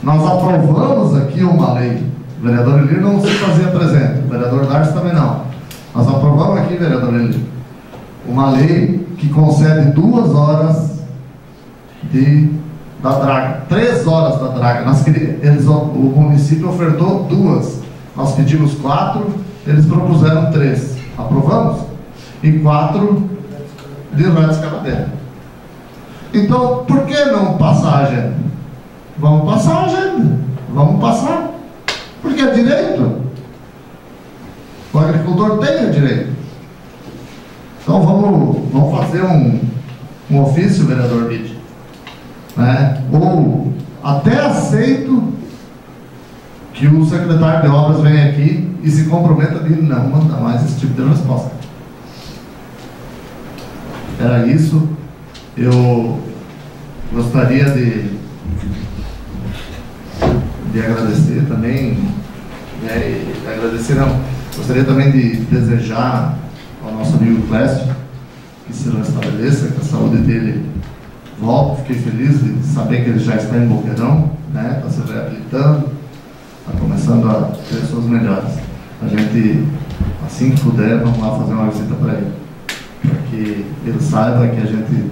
Nós aprovamos aqui uma lei. O vereador Elir não se fazia presente, o vereador Darcy também não. Nós aprovamos aqui, vereador Elir, uma lei que concede 2 horas da draga, 3 horas da draga. O município ofertou 2, nós pedimos 4, eles propuseram 3, aprovamos, e 4 de reta escavadeira. Então, por que não passar a agenda? Vamos passar a agenda, vamos passar, porque é direito. O agricultor tem o direito. Então vamos fazer um ofício, vereador Bide, né? Ou até aceito que o secretário de obras venha aqui e se comprometa de não mandar mais esse tipo de resposta. Era isso. Eu gostaria de agradecer também, né? Gostaria também de desejar ao nosso amigo Clécio que se restabeleça, que a saúde dele volte. Fiquei feliz de saber que ele já está em Boqueirão, né? Está se reabilitando, está começando a ter suas melhoras. A gente, assim que puder, vamos lá fazer uma visita para ele, para que ele saiba que a gente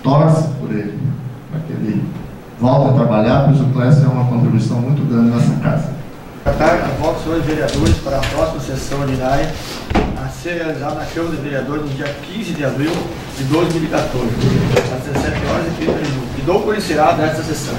torce por ele, para que ele volte a trabalhar, pois o Clécio é uma contribuição muito grande nessa casa. Convoco os senhores vereadores para a próxima sessão ordinária a ser realizada na Câmara de Vereadores no dia 15 de abril de 2014, às 17h30. E dou por encerrada esta sessão.